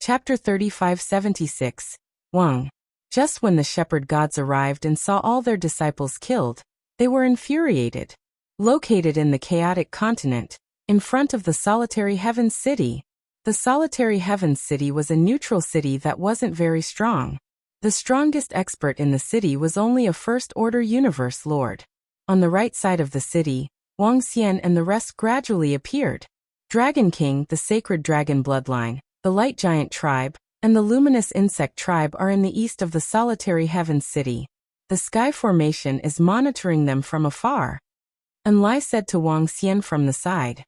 Chapter 3576. Wang. Just when the shepherd gods arrived and saw all their disciples killed, they were infuriated. Located in the chaotic continent, in front of the solitary heavens city. The solitary heavens city was a neutral city that wasn't very strong. The strongest expert in the city was only a first-order universe lord. On the right side of the city, Wang Xian and the rest gradually appeared. Dragon King, the sacred dragon bloodline, the light giant tribe, and the luminous insect tribe are in the east of the solitary heavens city. The sky formation is monitoring them from afar. And Lai said to Wang Xian from the side.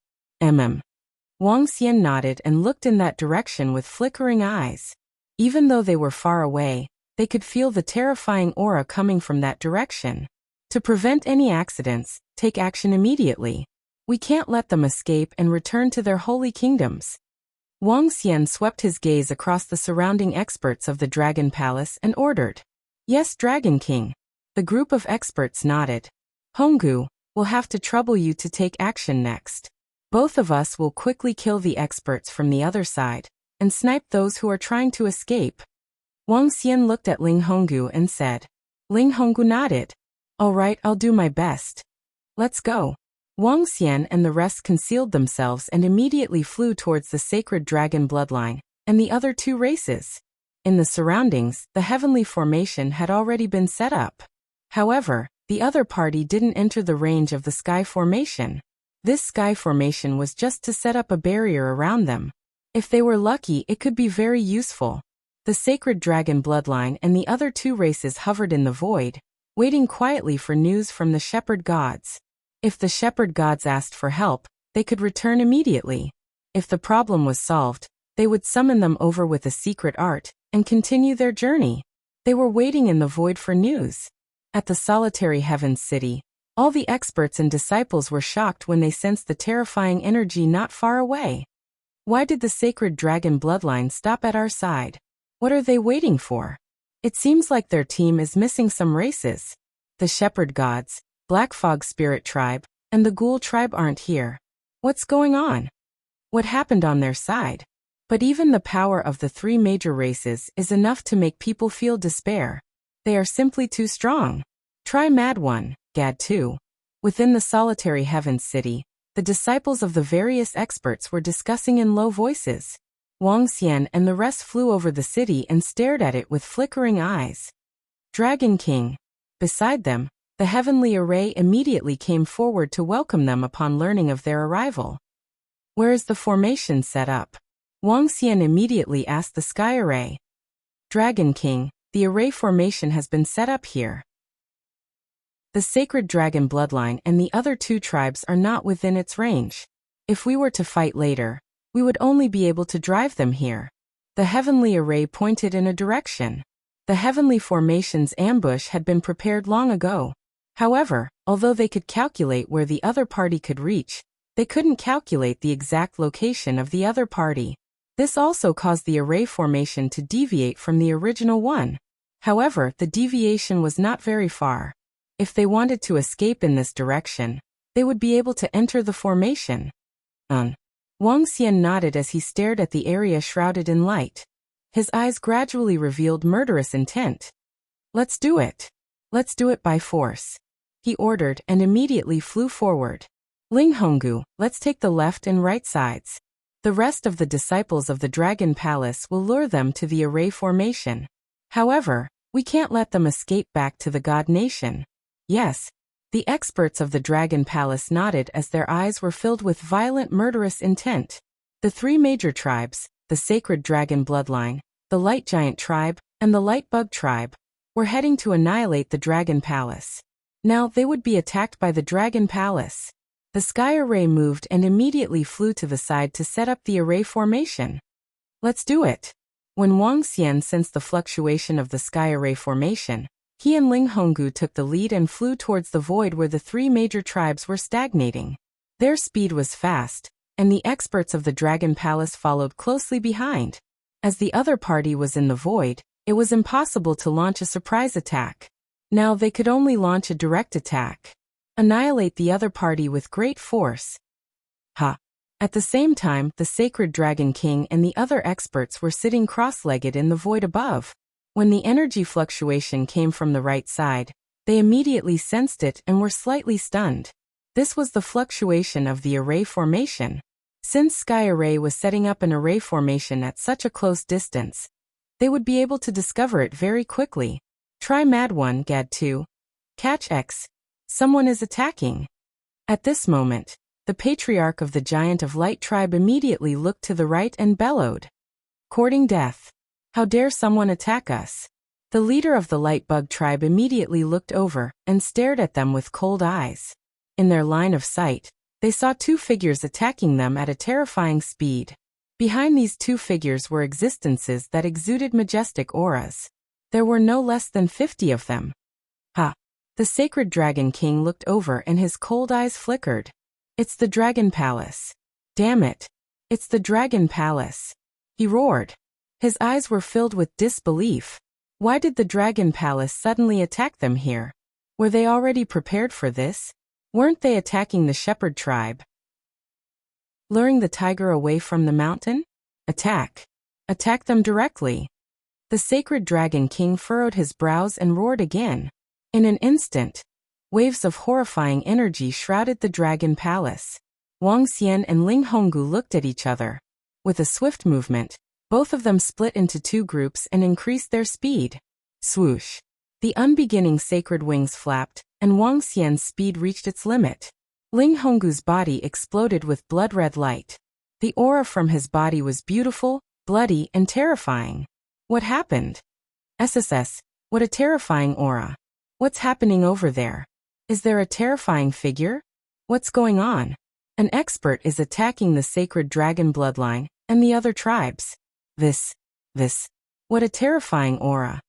Wang Xian nodded and looked in that direction with flickering eyes. Even though they were far away, they could feel the terrifying aura coming from that direction. To prevent any accidents, take action immediately. We can't let them escape and return to their holy kingdoms. Wang Xian swept his gaze across the surrounding experts of the Dragon Palace and ordered. Yes, Dragon King. The group of experts nodded. Honggu, we'll have to trouble you to take action next. Both of us will quickly kill the experts from the other side and snipe those who are trying to escape. Wang Xian looked at Ling Honggu and said. Ling Honggu nodded. All right, I'll do my best. Let's go. Wang Xian and the rest concealed themselves and immediately flew towards the sacred dragon bloodline and the other two races. In the surroundings, the heavenly formation had already been set up. However, the other party didn't enter the range of the sky formation. This sky formation was just to set up a barrier around them. If they were lucky, it could be very useful. The sacred dragon bloodline and the other two races hovered in the void, waiting quietly for news from the shepherd gods. If the shepherd gods asked for help, they could return immediately. If the problem was solved, they would summon them over with a secret art and continue their journey. They were waiting in the void for news. At the solitary heavens city, all the experts and disciples were shocked when they sensed the terrifying energy not far away. Why did the sacred dragon bloodline stop at our side? What are they waiting for? It seems like their team is missing some races. The shepherd gods, Black Fog Spirit Tribe, and the Ghoul Tribe aren't here. What's going on? What happened on their side? But even the power of the three major races is enough to make people feel despair. They are simply too strong. Try Mad One, Gad 2. Within the solitary heavens city, the disciples of the various experts were discussing in low voices. Wang Xian and the rest flew over the city and stared at it with flickering eyes. Dragon King. Beside them, the heavenly array immediately came forward to welcome them upon learning of their arrival. Where is the formation set up? Wang Xian immediately asked the sky array. Dragon King, the array formation has been set up here. The sacred dragon bloodline and the other two tribes are not within its range. If we were to fight later, we would only be able to drive them here. The heavenly array pointed in a direction. The heavenly formation's ambush had been prepared long ago. However, although they could calculate where the other party could reach, they couldn't calculate the exact location of the other party. This also caused the array formation to deviate from the original one. However, the deviation was not very far. If they wanted to escape in this direction, they would be able to enter the formation. Wang Xian nodded as he stared at the area shrouded in light. His eyes gradually revealed murderous intent. Let's do it. Let's do it by force. He ordered and immediately flew forward. Ling Honggu, let's take the left and right sides. The rest of the disciples of the Dragon Palace will lure them to the array formation. However, we can't let them escape back to the God Nation. Yes. The experts of the Dragon Palace nodded as their eyes were filled with violent murderous intent. The three major tribes, the Sacred Dragon Bloodline, the Light Giant Tribe, and the Light Bug Tribe, were heading to annihilate the Dragon Palace. Now they would be attacked by the Dragon Palace. The sky array moved and immediately flew to the side to set up the array formation. Let's do it. When Wang Xian sensed the fluctuation of the sky array formation, he and Ling Honggu took the lead and flew towards the void where the three major tribes were stagnating. Their speed was fast, and the experts of the Dragon Palace followed closely behind. As the other party was in the void, it was impossible to launch a surprise attack. Now they could only launch a direct attack. Annihilate the other party with great force. At the same time, the sacred Dragon King and the other experts were sitting cross-legged in the void above. When the energy fluctuation came from the right side, they immediately sensed it and were slightly stunned. This was the fluctuation of the array formation. Since Sky Array was setting up an array formation at such a close distance, they would be able to discover it very quickly. Try Mad 1, Gad 2. Catch X. Someone is attacking. At this moment, the patriarch of the Giant of Light tribe immediately looked to the right and bellowed. Courting death. How dare someone attack us? The leader of the Light Bug tribe immediately looked over and stared at them with cold eyes. In their line of sight, they saw two figures attacking them at a terrifying speed. Behind these two figures were existences that exuded majestic auras. There were no less than 50 of them. Ha! The sacred Dragon King looked over and his cold eyes flickered. It's the Dragon Palace. Damn it! It's the Dragon Palace! He roared. His eyes were filled with disbelief. Why did the Dragon Palace suddenly attack them here? Were they already prepared for this? Weren't they attacking the Shepherd tribe? Luring the tiger away from the mountain? Attack! Attack them directly! The sacred Dragon King furrowed his brows and roared again. In an instant, waves of horrifying energy shrouded the Dragon Palace. Wang Xian and Ling Honggu looked at each other. With a swift movement, both of them split into two groups and increased their speed. Swoosh! The unbeginning sacred wings flapped, and Wang Xian's speed reached its limit. Ling Honggu's body exploded with blood-red light. The aura from his body was beautiful, bloody, and terrifying. What happened? SSS, what a terrifying aura. What's happening over there? Is there a terrifying figure? What's going on? An expert is attacking the sacred dragon bloodline and the other tribes. This. What a terrifying aura.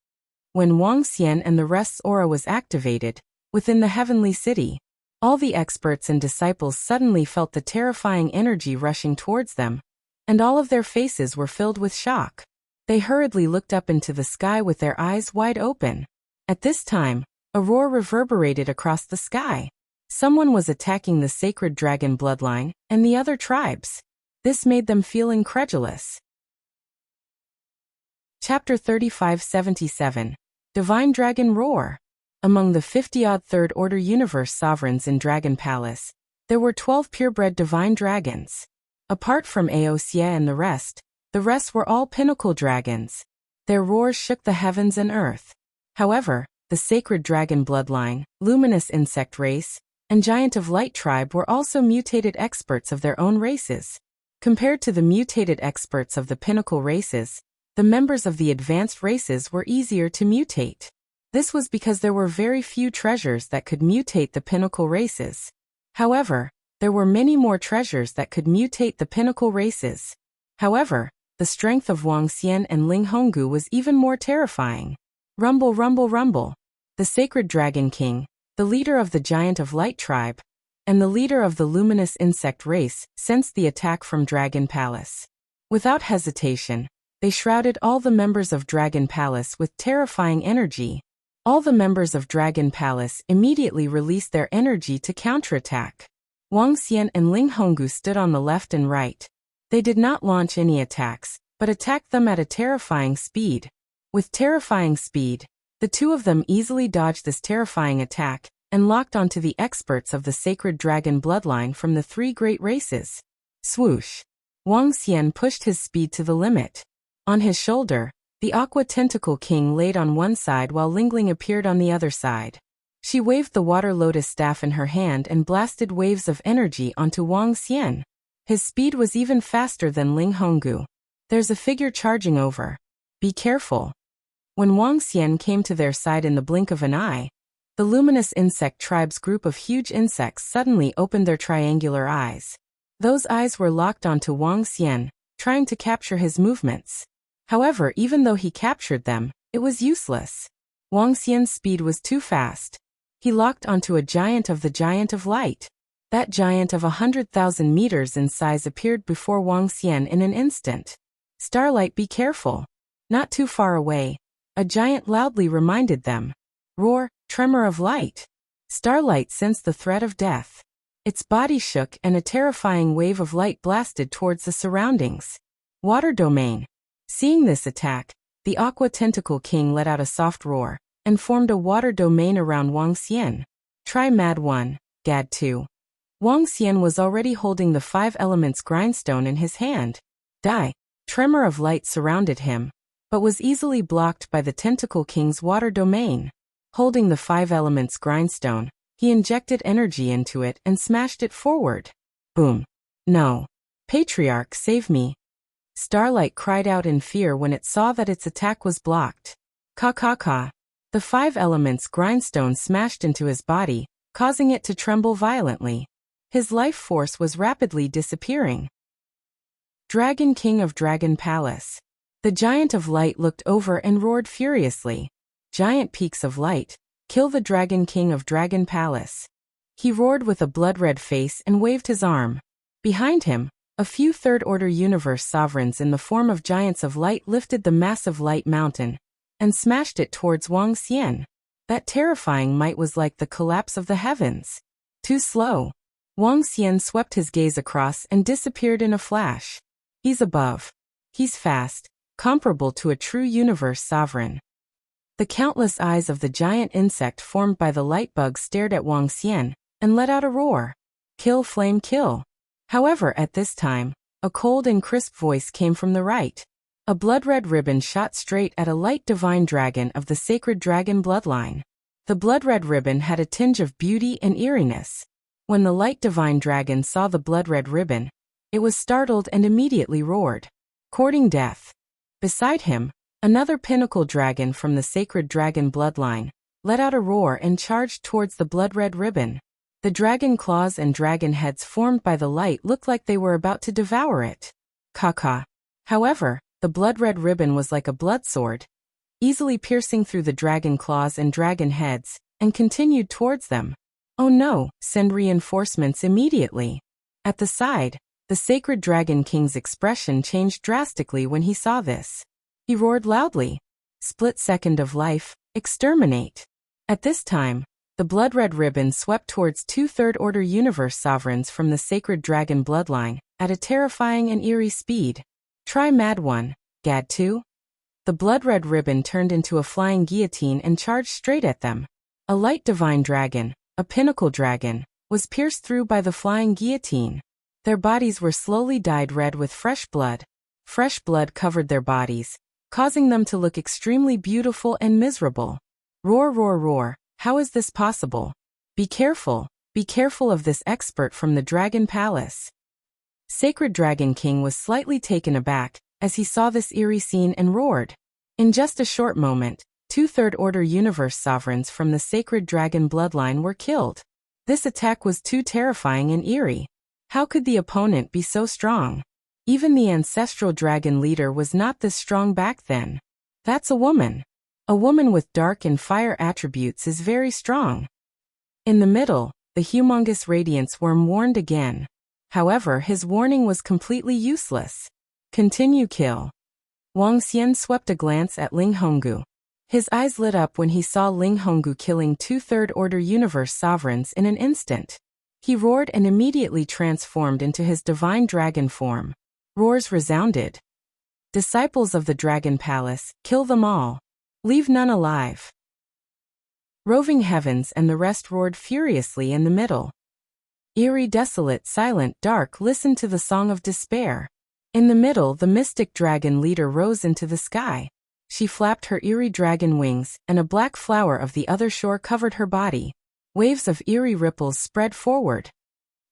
When Wang Xian and the rest's aura was activated, within the heavenly city, all the experts and disciples suddenly felt the terrifying energy rushing towards them, and all of their faces were filled with shock. They hurriedly looked up into the sky with their eyes wide open. At this time, a roar reverberated across the sky. Someone was attacking the sacred dragon bloodline and the other tribes. This made them feel incredulous. Chapter 3577. Divine Dragon Roar. Among the 50-odd Third Order Universe sovereigns in Dragon Palace, there were 12 purebred divine dragons. Apart from Wuxia and the rest were all pinnacle dragons. Their roars shook the heavens and earth. However, the sacred dragon bloodline, luminous insect race, and Giant of Light tribe were also mutated experts of their own races. Compared to the mutated experts of the pinnacle races, the members of the advanced races were easier to mutate. This was because there were very few treasures that could mutate the pinnacle races. However, there were many more treasures that could mutate the pinnacle races. However, the strength of Wang Xian and Ling Honggu was even more terrifying. Rumble, rumble, rumble. The sacred Dragon King, the leader of the Giant of Light tribe, and the leader of the luminous insect race, sensed the attack from Dragon Palace. Without hesitation, they shrouded all the members of Dragon Palace with terrifying energy. All the members of Dragon Palace immediately released their energy to counterattack. Wang Xian and Ling Honggu stood on the left and right. They did not launch any attacks, but attacked them at a terrifying speed. With terrifying speed, the two of them easily dodged this terrifying attack and locked onto the experts of the sacred dragon bloodline from the three great races. Swoosh! Wang Xian pushed his speed to the limit. On his shoulder, the Aqua Tentacle King laid on one side while Lingling appeared on the other side. She waved the water lotus staff in her hand and blasted waves of energy onto Wang Xian. His speed was even faster than Ling Honggu. There's a figure charging over. Be careful. When Wang Xian came to their side in the blink of an eye, the luminous insect tribe's group of huge insects suddenly opened their triangular eyes. Those eyes were locked onto Wang Xian, trying to capture his movements. However, even though he captured them, it was useless. Wang Xian's speed was too fast. He locked onto a giant of the Giant of Light. That giant of 100,000 meters in size appeared before Wang Xian in an instant. Starlight, be careful. Not too far away, a giant loudly reminded them. Roar, tremor of light. Starlight sensed the threat of death. Its body shook and a terrifying wave of light blasted towards the surroundings. Water domain. Seeing this attack, the Aqua Tentacle King let out a soft roar and formed a water domain around Wang Xian. Try Mad 1, Gad 2. Wang Xian was already holding the 5 elements grindstone in his hand. Tremor of light surrounded him, but was easily blocked by the Tentacle King's water domain. Holding the 5 elements grindstone, he injected energy into it and smashed it forward. Boom. No. Patriarch, save me. Starlight cried out in fear when it saw that its attack was blocked. Ka. The 5 elements grindstone smashed into his body, causing it to tremble violently. His life force was rapidly disappearing. Dragon King of Dragon Palace. The Giant of Light looked over and roared furiously. Giant peaks of light, kill the Dragon King of Dragon Palace. He roared with a blood-red face and waved his arm. Behind him, a few third-order universe sovereigns in the form of Giants of Light lifted the massive light mountain and smashed it towards Wang Xian. That terrifying might was like the collapse of the heavens. Too slow. Wang Xian swept his gaze across and disappeared in a flash. He's above. He's fast, comparable to a true universe sovereign. The countless eyes of the giant insect formed by the light bug stared at Wang Xian and let out a roar. Kill, flame, kill. However, at this time, a cold and crisp voice came from the right. A blood-red ribbon shot straight at a light divine dragon of the sacred dragon bloodline. The blood-red ribbon had a tinge of beauty and eeriness. When the light divine dragon saw the blood-red ribbon, it was startled and immediately roared, courting death. Beside him, another pinnacle dragon from the sacred dragon bloodline let out a roar and charged towards the blood-red ribbon. The dragon claws and dragon heads formed by the light looked like they were about to devour it. Ka. However, the blood-red ribbon was like a blood sword, easily piercing through the dragon claws and dragon heads, and continued towards them. Oh no, send reinforcements immediately. At the side, the sacred dragon king's expression changed drastically when he saw this. He roared loudly. Split second of life, exterminate. At this time, the blood-red ribbon swept towards 2 third-order universe sovereigns from the sacred dragon bloodline, at a terrifying and eerie speed. Try Mad 1, Gad 2. The blood-red ribbon turned into a flying guillotine and charged straight at them. A light divine dragon, a pinnacle dragon, was pierced through by the flying guillotine. Their bodies were slowly dyed red with fresh blood. Fresh blood covered their bodies, causing them to look extremely beautiful and miserable. Roar, how is this possible? Be careful of this expert from the Dragon Palace. Sacred Dragon King was slightly taken aback as he saw this eerie scene and roared. In just a short moment, 2 third-order universe sovereigns from the sacred dragon bloodline were killed. This attack was too terrifying and eerie. How could the opponent be so strong? Even the ancestral dragon leader was not this strong back then. That's a woman. A woman with dark and fire attributes is very strong. In the middle, the humongous radiance worm warned again. However, his warning was completely useless. Continue kill. Wang Xian swept a glance at Ling Honggu. His eyes lit up when he saw Ling Honggu killing 2 third-order universe sovereigns in an instant. He roared and immediately transformed into his divine dragon form. Roars resounded. Disciples of the Dragon Palace, kill them all. Leave none alive. Roving Heavens and the rest roared furiously in the middle. Eerie, desolate, silent, dark listened to the song of despair. In the middle, the mystic dragon leader rose into the sky. She flapped her eerie dragon wings, and a black flower of the other shore covered her body. Waves of eerie ripples spread forward.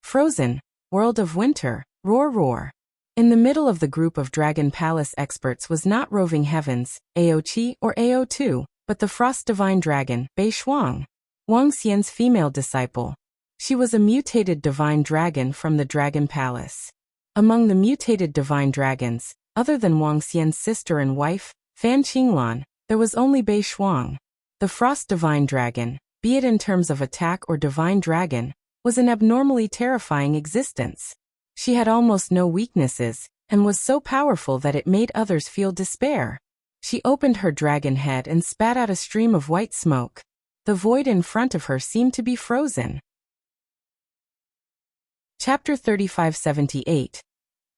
Frozen, world of winter, roar. In the middle of the group of Dragon Palace experts was not Roving Heavens, Aoqi or Ao2, but the Frost Divine Dragon, Bei Shuang, Wang Xian's female disciple. She was a mutated divine dragon from the Dragon Palace. Among the mutated divine dragons, other than Wang Xian's sister and wife, Fan Qinglan, there was only Bei Shuang. The Frost Divine Dragon, be it in terms of attack or divine dragon, was an abnormally terrifying existence. She had almost no weaknesses, and was so powerful that it made others feel despair. She opened her dragon head and spat out a stream of white smoke. The void in front of her seemed to be frozen. Chapter 3578.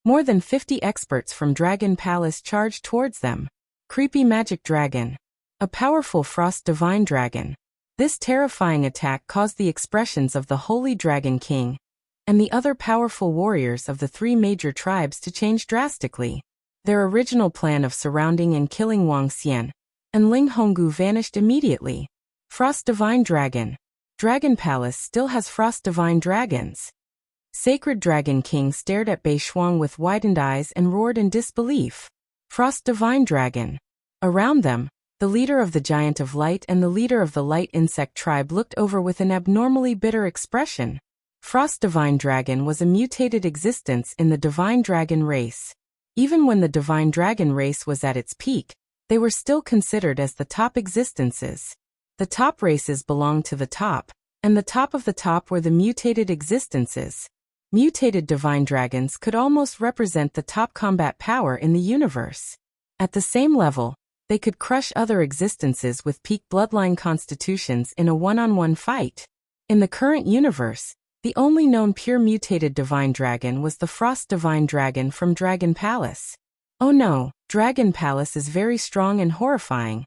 More than 50 experts from Dragon Palace charged towards them. Creepy magic dragon. A powerful frost divine dragon. This terrifying attack caused the expressions of the Holy Dragon King and the other powerful warriors of the three major tribes to change drastically. Their original plan of surrounding and killing Wang Xian and Ling Honggu vanished immediately. Frost Divine Dragon. Dragon Palace still has Frost Divine Dragons. Sacred Dragon King stared at Bei Shuang with widened eyes and roared in disbelief. Frost Divine Dragon. Around them, the leader of the Giant of Light and the leader of the Light Insect tribe looked over with an abnormally bitter expression. Frost Divine Dragon was a mutated existence in the Divine Dragon race. Even when the Divine Dragon race was at its peak, they were still considered as the top existences. The top races belonged to the top, and the top of the top were the mutated existences. Mutated divine dragons could almost represent the top combat power in the universe. At the same level, they could crush other existences with peak bloodline constitutions in a one-on-one fight. In the current universe, the only known pure mutated divine dragon was the Frost Divine Dragon from Dragon Palace. Oh no, Dragon Palace is very strong and horrifying.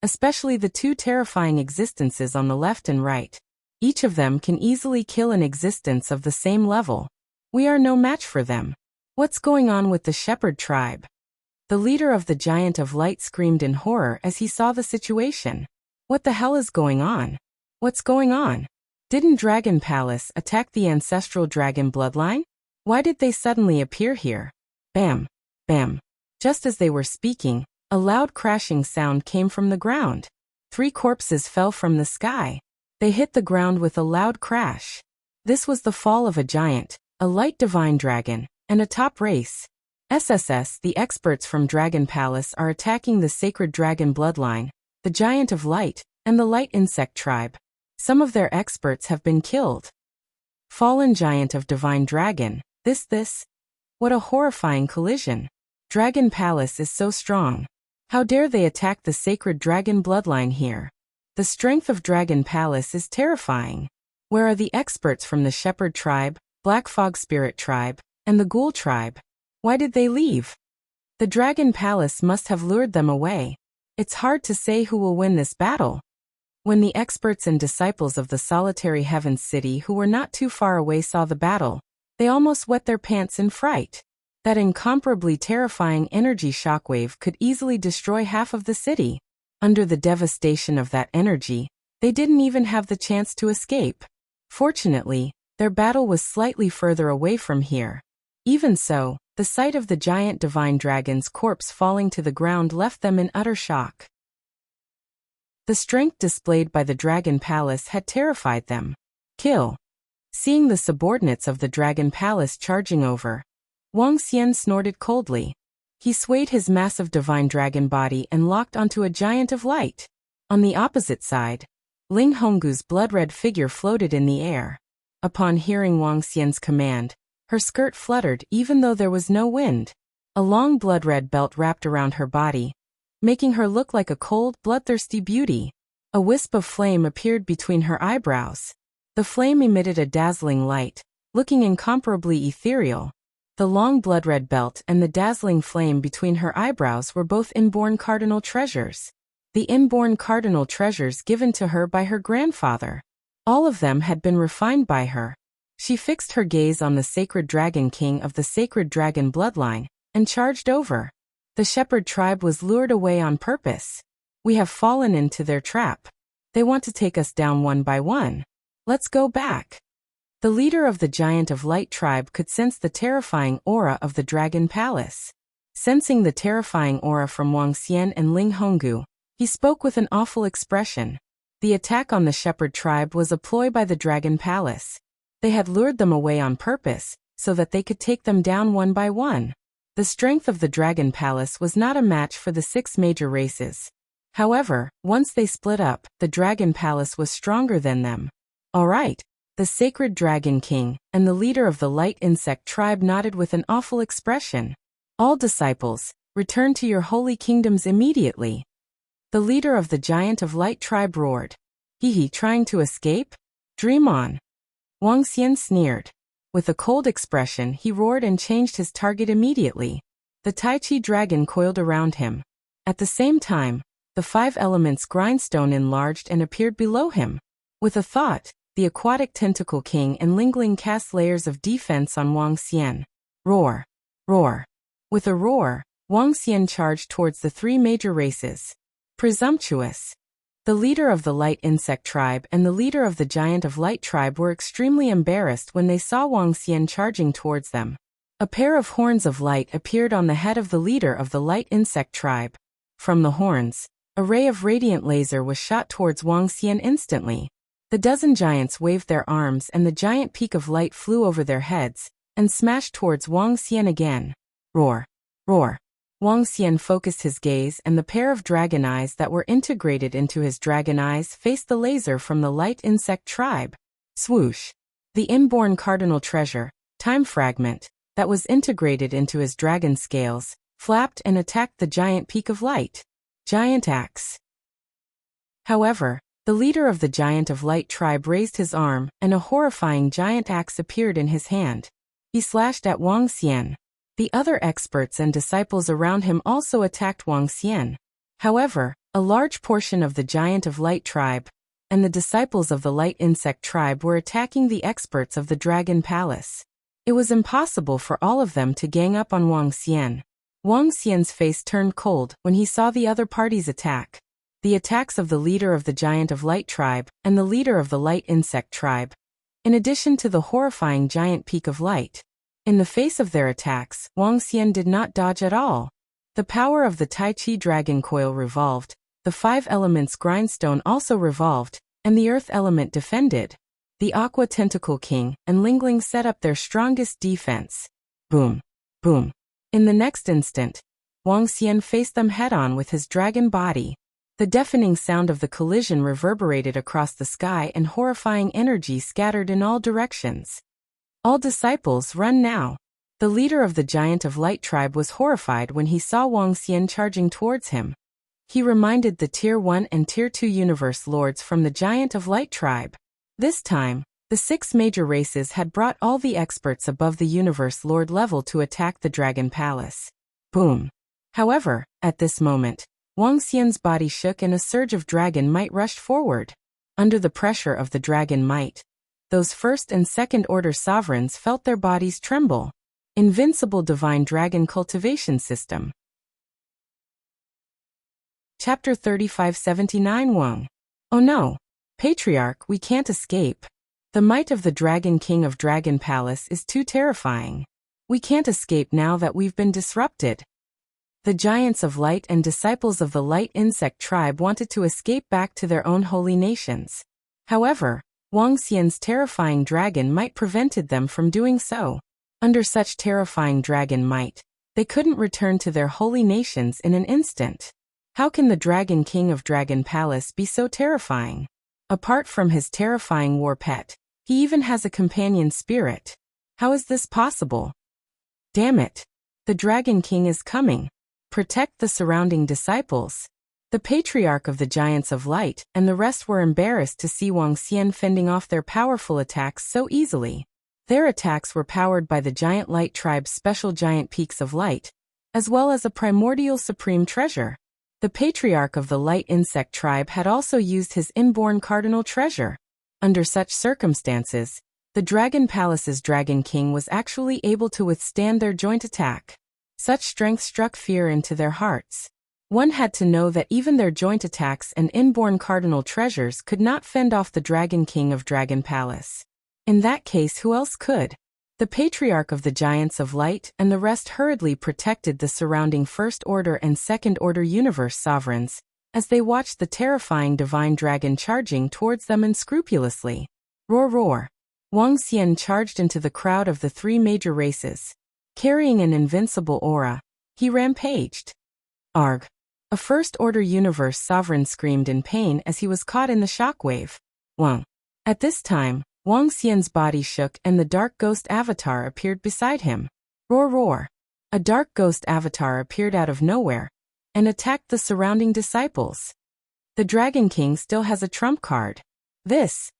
Especially the two terrifying existences on the left and right. Each of them can easily kill an existence of the same level. We are no match for them. What's going on with the Shepherd tribe? The leader of the Giant of Light screamed in horror as he saw the situation. What the hell is going on? What's going on? Didn't Dragon Palace attack the ancestral dragon bloodline? Why did they suddenly appear here? Bam, bam. Just as they were speaking, a loud crashing sound came from the ground. 3 corpses fell from the sky. They hit the ground with a loud crash. This was the fall of a giant, a light divine dragon, and a top race. SSS, the experts from Dragon Palace are attacking the sacred dragon bloodline, the Giant of Light, and the Light Insect tribe. Some of their experts have been killed. Fallen Giant of Divine Dragon, this. What a horrifying collision. Dragon Palace is so strong. How dare they attack the sacred dragon bloodline here? The strength of Dragon Palace is terrifying. Where are the experts from the Shepherd tribe, Black Fog Spirit tribe, and the Ghoul tribe? Why did they leave? The Dragon Palace must have lured them away. It's hard to say who will win this battle. When the experts and disciples of the Solitary Heavens City who were not too far away saw the battle, they almost wet their pants in fright. That incomparably terrifying energy shockwave could easily destroy half of the city. Under the devastation of that energy, they didn't even have the chance to escape. Fortunately, their battle was slightly further away from here. Even so, the sight of the giant divine dragon's corpse falling to the ground left them in utter shock. The strength displayed by the Dragon Palace had terrified them. Kill. Seeing the subordinates of the Dragon Palace charging over, Wang Xian snorted coldly. He swayed his massive divine dragon body and locked onto a Giant of Light. On the opposite side, Ling Honggu's blood-red figure floated in the air. Upon hearing Wang Xian's command, her skirt fluttered even though there was no wind. A long blood-red belt wrapped around her body, making her look like a cold, bloodthirsty beauty. A wisp of flame appeared between her eyebrows. The flame emitted a dazzling light, looking incomparably ethereal. The long blood-red belt and the dazzling flame between her eyebrows were both inborn cardinal treasures. The inborn cardinal treasures given to her by her grandfather. All of them had been refined by her. She fixed her gaze on the sacred dragon king of the sacred dragon bloodline, and charged over. The shepherd tribe was lured away on purpose. We have fallen into their trap. They want to take us down one by one. Let's go back. The leader of the Giant of Light tribe could sense the terrifying aura of the Dragon Palace. Sensing the terrifying aura from Wang Xian and Ling Honggu, he spoke with an awful expression. The attack on the shepherd tribe was a ploy by the Dragon Palace. They had lured them away on purpose, so that they could take them down one by one. The strength of the Dragon Palace was not a match for the 6 major races. However, once they split up, the Dragon Palace was stronger than them. All right. The sacred dragon king and the leader of the light insect tribe nodded with an awful expression. All disciples, return to your holy kingdoms immediately. The leader of the Giant of Light tribe roared. Trying to escape? Dream on. Wang Xian sneered. With a cold expression, he roared and changed his target immediately. The Tai Chi dragon coiled around him. At the same time, the 5 elements grindstone enlarged and appeared below him. With a thought, the aquatic tentacle king and Lingling cast layers of defense on Wang Xian. Roar! Roar! With a roar, Wang Xian charged towards the 3 major races. Presumptuous! The leader of the light insect tribe and the leader of the giant of light tribe were extremely embarrassed when they saw Wang Xian charging towards them. A pair of horns of light appeared on the head of the leader of the light insect tribe. From the horns, a ray of radiant laser was shot towards Wang Xian instantly. The dozen giants waved their arms and the giant peak of light flew over their heads and smashed towards Wang Xian again. Roar! Roar! Wang Xian focused his gaze and the pair of dragon eyes that were integrated into his dragon eyes faced the laser from the light insect tribe. Swoosh! The inborn cardinal treasure, time fragment, that was integrated into his dragon scales, flapped and attacked the giant peak of light. Giant axe. However, the leader of the giant of light tribe raised his arm and a horrifying giant axe appeared in his hand. He slashed at Wang Xian. The other experts and disciples around him also attacked Wang Xian. However, a large portion of the giant of light tribe and the disciples of the light insect tribe were attacking the experts of the dragon palace. It was impossible for all of them to gang up on Wang Xian. Wang Xian's face turned cold when he saw the other party's attack. The attacks of the leader of the giant of light tribe and the leader of the light insect tribe, in addition to the horrifying giant peak of light. In the face of their attacks, Wang Xian did not dodge at all. The power of the Tai Chi dragon coil revolved, the 5 elements grindstone also revolved, and the earth element defended. The Aqua Tentacle King and Lingling set up their strongest defense. Boom! Boom! In the next instant, Wang Xian faced them head-on with his dragon body. The deafening sound of the collision reverberated across the sky and horrifying energy scattered in all directions. All disciples, run now! The leader of the giant of light tribe was horrified when he saw Wang Xian charging towards him. He reminded the Tier 1 and Tier 2 universe lords from the giant of light tribe. This time, the 6 major races had brought all the experts above the universe lord level to attack the dragon palace. Boom! However, at this moment, Wang Xian's body shook and a surge of dragon might rushed forward. Under the pressure of the dragon might, those first and second order sovereigns felt their bodies tremble. Invincible Divine Dragon Cultivation System. Chapter 3579 Wang. Oh no! Patriarch, we can't escape. The might of the Dragon King of Dragon Palace is too terrifying. We can't escape now that we've been disrupted. The giants of light and disciples of the light insect tribe wanted to escape back to their own holy nations. However, Wang Xian's terrifying dragon might prevented them from doing so. Under such terrifying dragon might, they couldn't return to their holy nations in an instant. How can the Dragon King of Dragon Palace be so terrifying? Apart from his terrifying war pet, he even has a companion spirit. How is this possible? Damn it! The Dragon King is coming. Protect the surrounding disciples. The patriarch of the Giants of Light and the rest were embarrassed to see Wang Xian fending off their powerful attacks so easily. Their attacks were powered by the Giant Light Tribe's special Giant Peaks of Light, as well as a primordial supreme treasure. The patriarch of the Light Insect Tribe had also used his inborn cardinal treasure. Under such circumstances, the Dragon Palace's Dragon King was actually able to withstand their joint attack. Such strength struck fear into their hearts. One had to know that even their joint attacks and inborn cardinal treasures could not fend off the Dragon King of Dragon Palace. In that case, who else could? The patriarch of the Giants of Light and the rest hurriedly protected the surrounding First Order and Second Order universe sovereigns, as they watched the terrifying divine dragon charging towards them unscrupulously. Roar roar! Wang Xian charged into the crowd of the 3 major races. Carrying an invincible aura, he rampaged. Arg! A First Order universe sovereign screamed in pain as he was caught in the shockwave. Wang! At this time, Wang Xian's body shook and the dark ghost avatar appeared beside him. Roar roar! A dark ghost avatar appeared out of nowhere and attacked the surrounding disciples. The Dragon King still has a trump card. This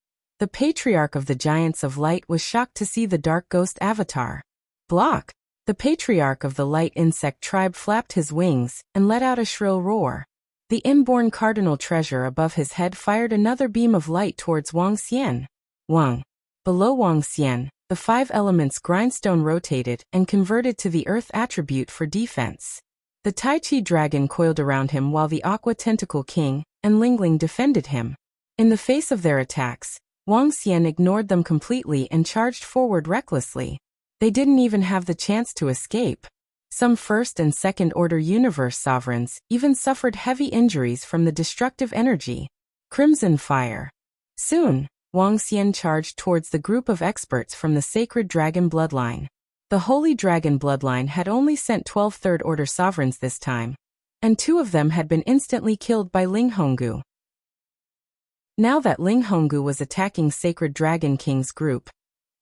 The patriarch of the Giants of Light was shocked to see the dark ghost avatar. Block! The patriarch of the light insect tribe flapped his wings and let out a shrill roar. The inborn cardinal treasure above his head fired another beam of light towards Wang Xian. Wang. Below Wang Xian, the 5 elements grindstone rotated and converted to the earth attribute for defense. The Tai Chi dragon coiled around him while the Aqua Tentacle King and Lingling defended him. In the face of their attacks, Wang Xian ignored them completely and charged forward recklessly. They didn't even have the chance to escape. Some first and second order universe sovereigns even suffered heavy injuries from the destructive energy. Crimson fire. Soon, Wang Xian charged towards the group of experts from the sacred dragon bloodline. The Holy Dragon bloodline had only sent 12 third-order sovereigns this time, and 2 of them had been instantly killed by Ling Honggu. Now that Ling Honggu was attacking Sacred Dragon King's group,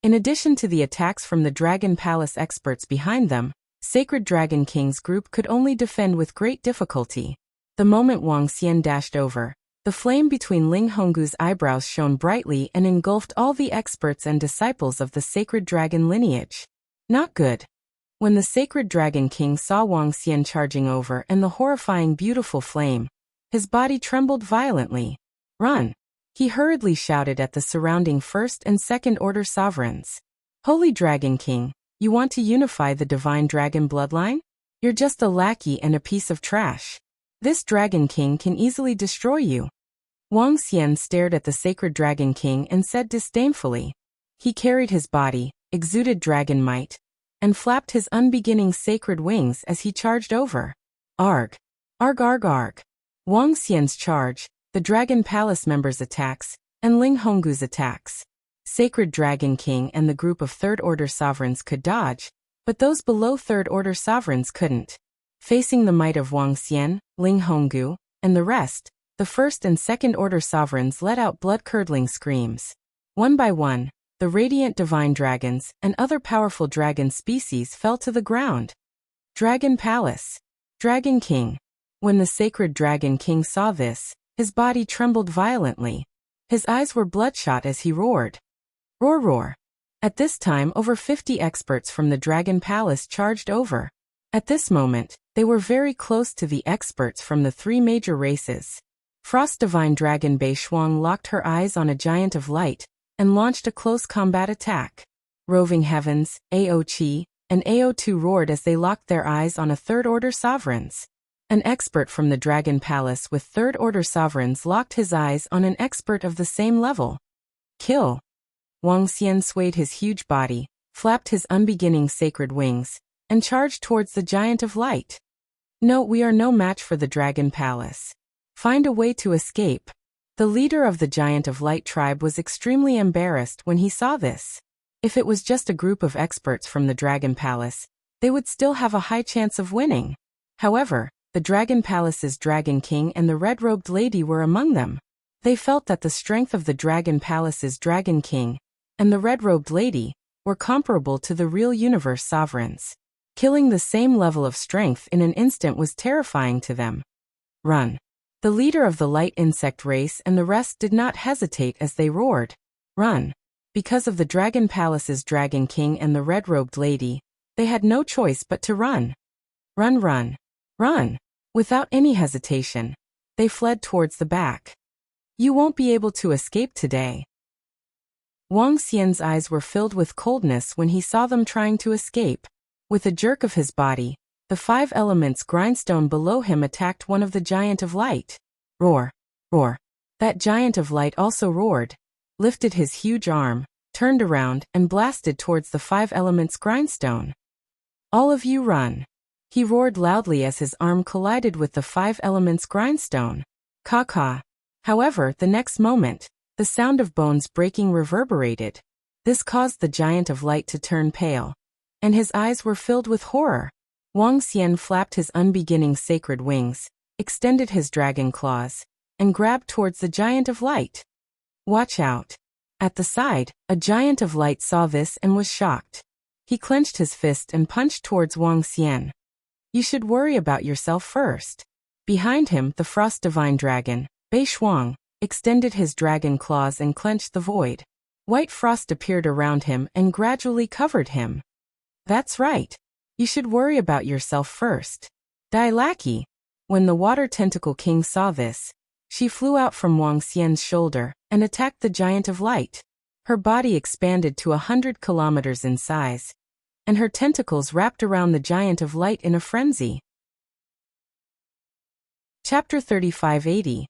in addition to the attacks from the Dragon Palace experts behind them, Sacred Dragon King's group could only defend with great difficulty. The moment Wang Xian dashed over, the flame between Ling Honggu's eyebrows shone brightly and engulfed all the experts and disciples of the Sacred Dragon lineage. Not good. When the Sacred Dragon King saw Wang Xian charging over and the horrifying beautiful flame, his body trembled violently. Run! He hurriedly shouted at the surrounding first and second order sovereigns. Holy Dragon King, you want to unify the divine dragon bloodline? You're just a lackey and a piece of trash. This Dragon King can easily destroy you. Wang Xian stared at the Sacred Dragon King and said disdainfully. He carried his body, exuded dragon might, and flapped his unbeginning sacred wings as he charged over. Arg! Arg arg arg! Wang Xian's charge, the Dragon Palace members' attacks, and Ling Honggu's attacks. Sacred Dragon King and the group of third-order sovereigns could dodge, but those below third-order sovereigns couldn't. Facing the might of Wang Xian, Ling Honggu, and the rest, the first and second-order sovereigns let out blood-curdling screams. One by one, the radiant divine dragons and other powerful dragon species fell to the ground. Dragon Palace. Dragon King. When the Sacred Dragon King saw this, his body trembled violently. His eyes were bloodshot as he roared. Roar roar. At this time over 50 experts from the Dragon Palace charged over. At this moment, they were very close to the experts from the 3 major races. Frost Divine Dragon Bei Shuang locked her eyes on a giant of light, and launched a close combat attack. Roving Heavens, Ao Qi, and Ao Tu roared as they locked their eyes on a third-order sovereigns. An expert from the Dragon Palace with third-order sovereigns locked his eyes on an expert of the same level. Kill! Wang Xian swayed his huge body, flapped his unbeginning sacred wings, and charged towards the Giant of Light. No, we are no match for the Dragon Palace. Find a way to escape. The leader of the Giant of Light tribe was extremely embarrassed when he saw this. If it was just a group of experts from the Dragon Palace, they would still have a high chance of winning. However, the Dragon Palace's Dragon King and the red-robed lady were among them. They felt that the strength of the Dragon Palace's Dragon King and the red-robed lady were comparable to the real universe sovereigns. Killing the same level of strength in an instant was terrifying to them. Run! The leader of the light insect race and the rest did not hesitate as they roared. Run! Because of the Dragon Palace's Dragon King and the red-robed lady, they had no choice but to run. Run run! Run! Without any hesitation, they fled towards the back. You won't be able to escape today. Wang Xian's eyes were filled with coldness when he saw them trying to escape. With a jerk of his body, the 5 elements grindstone below him attacked one of the Giant of Light. Roar! Roar! That Giant of Light also roared, lifted his huge arm, turned around and blasted towards the 5 elements grindstone. All of you run! He roared loudly as his arm collided with the 5 elements grindstone. Caw-caw! However, the next moment, the sound of bones breaking reverberated. This caused the Giant of Light to turn pale, and his eyes were filled with horror. Wang Xian flapped his unbeginning sacred wings, extended his dragon claws, and grabbed towards the Giant of Light. Watch out! At the side, a Giant of Light saw this and was shocked. He clenched his fist and punched towards Wang Xian. You should worry about yourself first. Behind him, the Frost Divine Dragon, Bei Shuang, extended his dragon claws and clenched the void. White frost appeared around him and gradually covered him. That's right. You should worry about yourself first. Die lackey. When the Water Tentacle King saw this, she flew out from Wang Xian's shoulder and attacked the Giant of Light. Her body expanded to 100 kilometers in size, and her tentacles wrapped around the Giant of Light in a frenzy. Chapter 3580.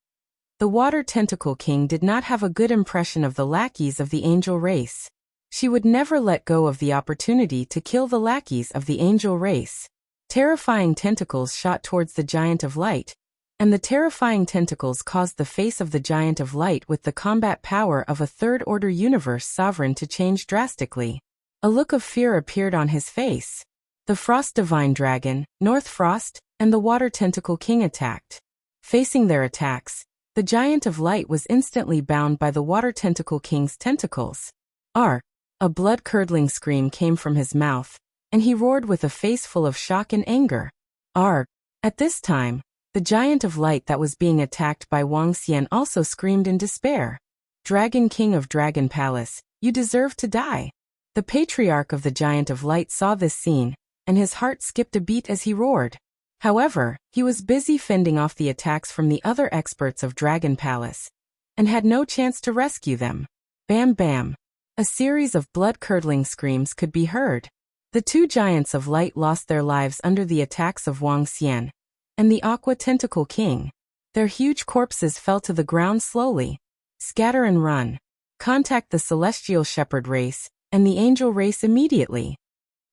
The Water Tentacle King did not have a good impression of the lackeys of the angel race. She would never let go of the opportunity to kill the lackeys of the angel race. Terrifying tentacles shot towards the Giant of Light, and the terrifying tentacles caused the face of the Giant of Light with the combat power of a third-order universe sovereign to change drastically. A look of fear appeared on his face. The Frost Divine Dragon, North Frost, and the Water Tentacle King attacked. Facing their attacks, the Giant of Light was instantly bound by the Water Tentacle King's tentacles. Arr! A blood-curdling scream came from his mouth, and he roared with a face full of shock and anger. Arr! At this time, the Giant of Light that was being attacked by Wang Xian also screamed in despair. Dragon King of Dragon Palace, you deserve to die. The Patriarch of the Giant of Light saw this scene, and his heart skipped a beat as he roared. However, he was busy fending off the attacks from the other experts of Dragon Palace, and had no chance to rescue them. Bam bam. A series of blood-curdling screams could be heard. The two Giants of Light lost their lives under the attacks of Wang Xian and the Aqua Tentacle King. Their huge corpses fell to the ground slowly. Scatter and run. Contact the Celestial Shepherd race and the Angel race immediately.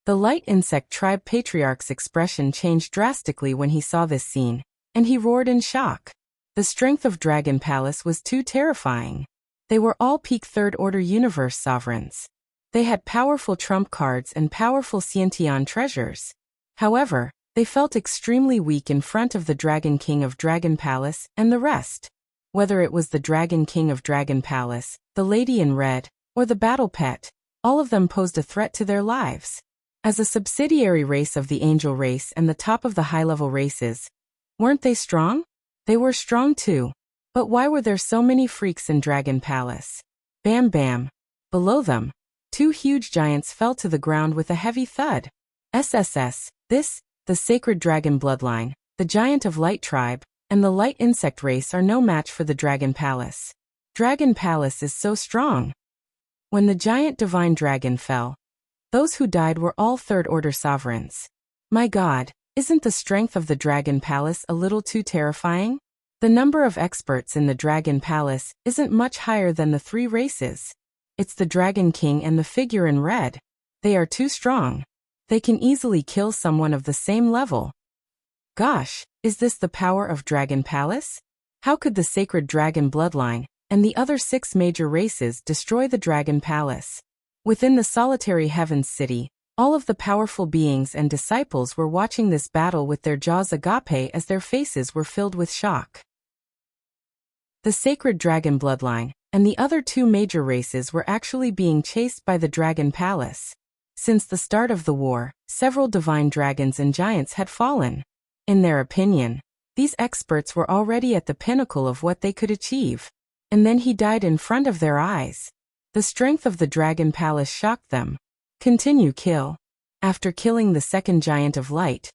The Light Insect Tribe Patriarch's expression changed drastically when he saw this scene, and he roared in shock. The strength of Dragon Palace was too terrifying. They were all peak third-order universe sovereigns. They had powerful trump cards and powerful Xiantian treasures. However, they felt extremely weak in front of the Dragon King of Dragon Palace and the rest. Whether it was the Dragon King of Dragon Palace, the Lady in Red, or the Battle Pet, all of them posed a threat to their lives. As a subsidiary race of the Angel race and the top of the high-level races, weren't they strong? They were strong too. But why were there so many freaks in Dragon Palace? Bam bam. Below them, two huge giants fell to the ground with a heavy thud. SSS, the Sacred Dragon Bloodline, the Giant of Light Tribe, and the Light Insect race are no match for the Dragon Palace. Dragon Palace is so strong. When the giant divine dragon fell, those who died were all third-order sovereigns. My God, isn't the strength of the Dragon Palace a little too terrifying? The number of experts in the Dragon Palace isn't much higher than the three races. It's the Dragon King and the figure in red. They are too strong. They can easily kill someone of the same level. Gosh, is this the power of Dragon Palace? How could the Sacred Dragon Bloodline and the other 6 major races destroy the Dragon Palace? Within the Solitary Heavens City, all of the powerful beings and disciples were watching this battle with their jaws agape as their faces were filled with shock. The Sacred Dragon Bloodline and the other 2 major races were actually being chased by the Dragon Palace. Since the start of the war, several divine dragons and giants had fallen. In their opinion, these experts were already at the pinnacle of what they could achieve. And then he died in front of their eyes. The strength of the Dragon Palace shocked them. Continue kill. After killing the second Giant of Light,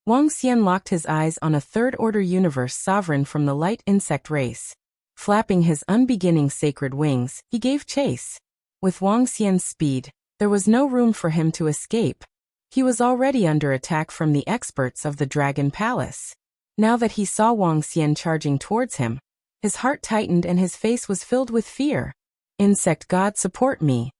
Wang Xian locked his eyes on a third-order universe sovereign from the Light Insect race. Flapping his unbeginning sacred wings, he gave chase. With Wang Xian's speed, there was no room for him to escape. He was already under attack from the experts of the Dragon Palace. Now that he saw Wang Xian charging towards him, his heart tightened and his face was filled with fear. Insect God, support me.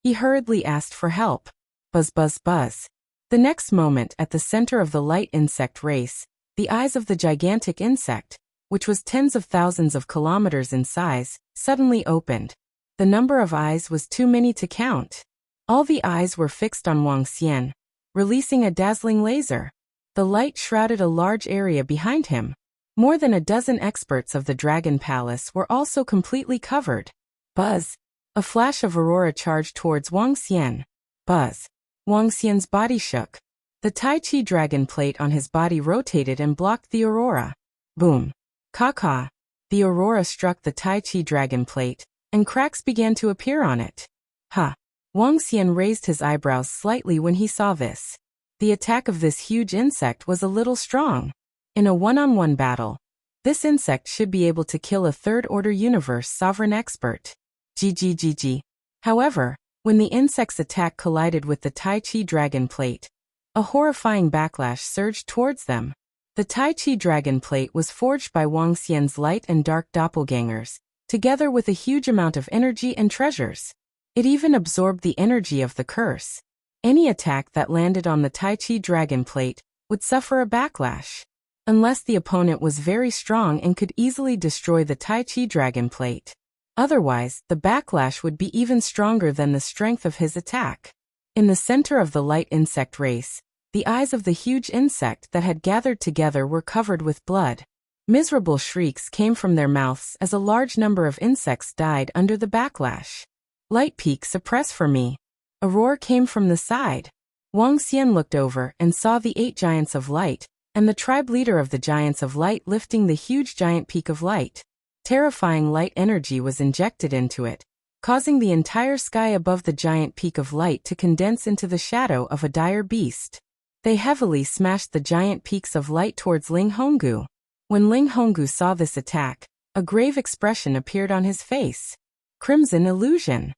He hurriedly asked for help. Buzz buzz buzz. The next moment, at the center of the Light Insect race, the eyes of the gigantic insect, which was tens of thousands of kilometers in size, suddenly opened. The number of eyes was too many to count. All the eyes were fixed on Wang Xian, releasing a dazzling laser. The light shrouded a large area behind him. More than a dozen experts of the Dragon Palace were also completely covered. Buzz. A flash of aurora charged towards Wang Xian. Buzz. Wang Xian's body shook. The Tai Chi dragon plate on his body rotated and blocked the aurora. Boom. Caw-caw. The aurora struck the Tai Chi dragon plate, and cracks began to appear on it. Huh. Wang Xian raised his eyebrows slightly when he saw this. The attack of this huge insect was a little strong. In a one-on-one battle, this insect should be able to kill a third-order universe sovereign expert. GGGG. However, when the insect's attack collided with the Tai Chi dragon plate, a horrifying backlash surged towards them. The Tai Chi dragon plate was forged by Wang Xian's light and dark doppelgangers, together with a huge amount of energy and treasures. It even absorbed the energy of the curse. Any attack that landed on the Tai Chi dragon plate would suffer a backlash, unless the opponent was very strong and could easily destroy the Tai Chi dragon plate. Otherwise, the backlash would be even stronger than the strength of his attack. In the center of the light insect race, the eyes of the huge insect that had gathered together were covered with blood. Miserable shrieks came from their mouths as a large number of insects died under the backlash. Light peak, suppress for me. A roar came from the side. Wang Xian looked over and saw the 8 giants of light, and the tribe leader of the giants of light lifting the huge giant peak of light. Terrifying light energy was injected into it, causing the entire sky above the giant peak of light to condense into the shadow of a dire beast. They heavily smashed the giant peaks of light towards Ling Honggu. When Ling Honggu saw this attack, a grave expression appeared on his face. Crimson illusion.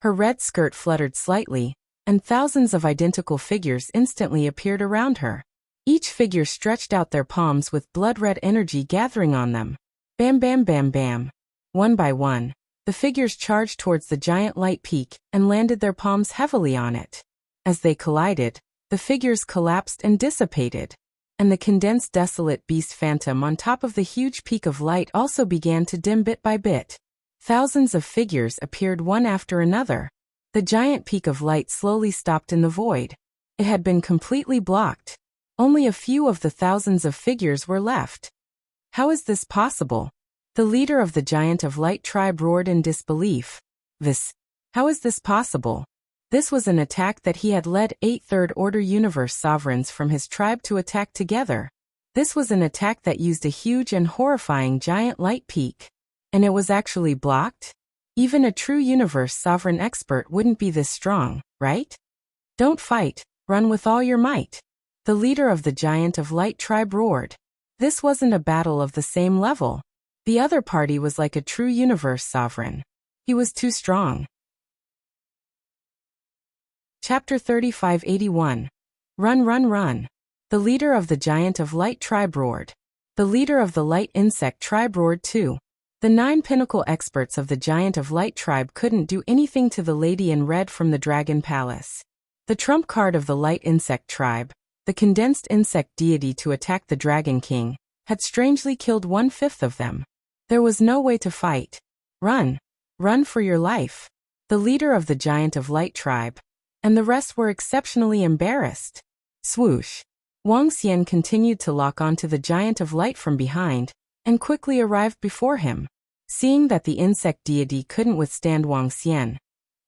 Her red skirt fluttered slightly, and thousands of identical figures instantly appeared around her. Each figure stretched out their palms with blood-red energy gathering on them. Bam bam bam bam. One by one, the figures charged towards the giant light peak and landed their palms heavily on it. As they collided, the figures collapsed and dissipated, and the condensed desolate beast phantom on top of the huge peak of light also began to dim bit by bit. Thousands of figures appeared one after another. The giant peak of light slowly stopped in the void. It had been completely blocked. Only a few of the thousands of figures were left. How is this possible? The leader of the Giant of Light tribe roared in disbelief. How is this possible? This was an attack that he had led 8 third-order universe sovereigns from his tribe to attack together. This was an attack that used a huge and horrifying giant light peak. And it was actually blocked? Even a true universe sovereign expert wouldn't be this strong, right? Don't fight, run with all your might. The leader of the Giant of Light tribe roared. This wasn't a battle of the same level. The other party was like a true universe sovereign. He was too strong. Chapter 3581. Run, run, run. The leader of the Giant of Light tribe roared. The leader of the Light Insect tribe roared too. The 9 pinnacle experts of the Giant of Light tribe couldn't do anything to the lady in red from the Dragon Palace. The trump card of the Light Insect tribe, the condensed insect deity to attack the Dragon King, had strangely killed 1/5 of them. There was no way to fight. Run. Run for your life. The leader of the Giant of Light tribe, and the rest were exceptionally embarrassed. Swoosh. Wang Xian continued to lock onto the Giant of Light from behind, and quickly arrived before him. Seeing that the insect deity couldn't withstand Wang Xian,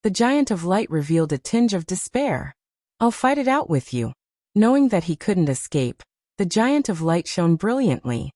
the Giant of Light revealed a tinge of despair. I'll fight it out with you. Knowing that he couldn't escape, the Giant of Light shone brilliantly.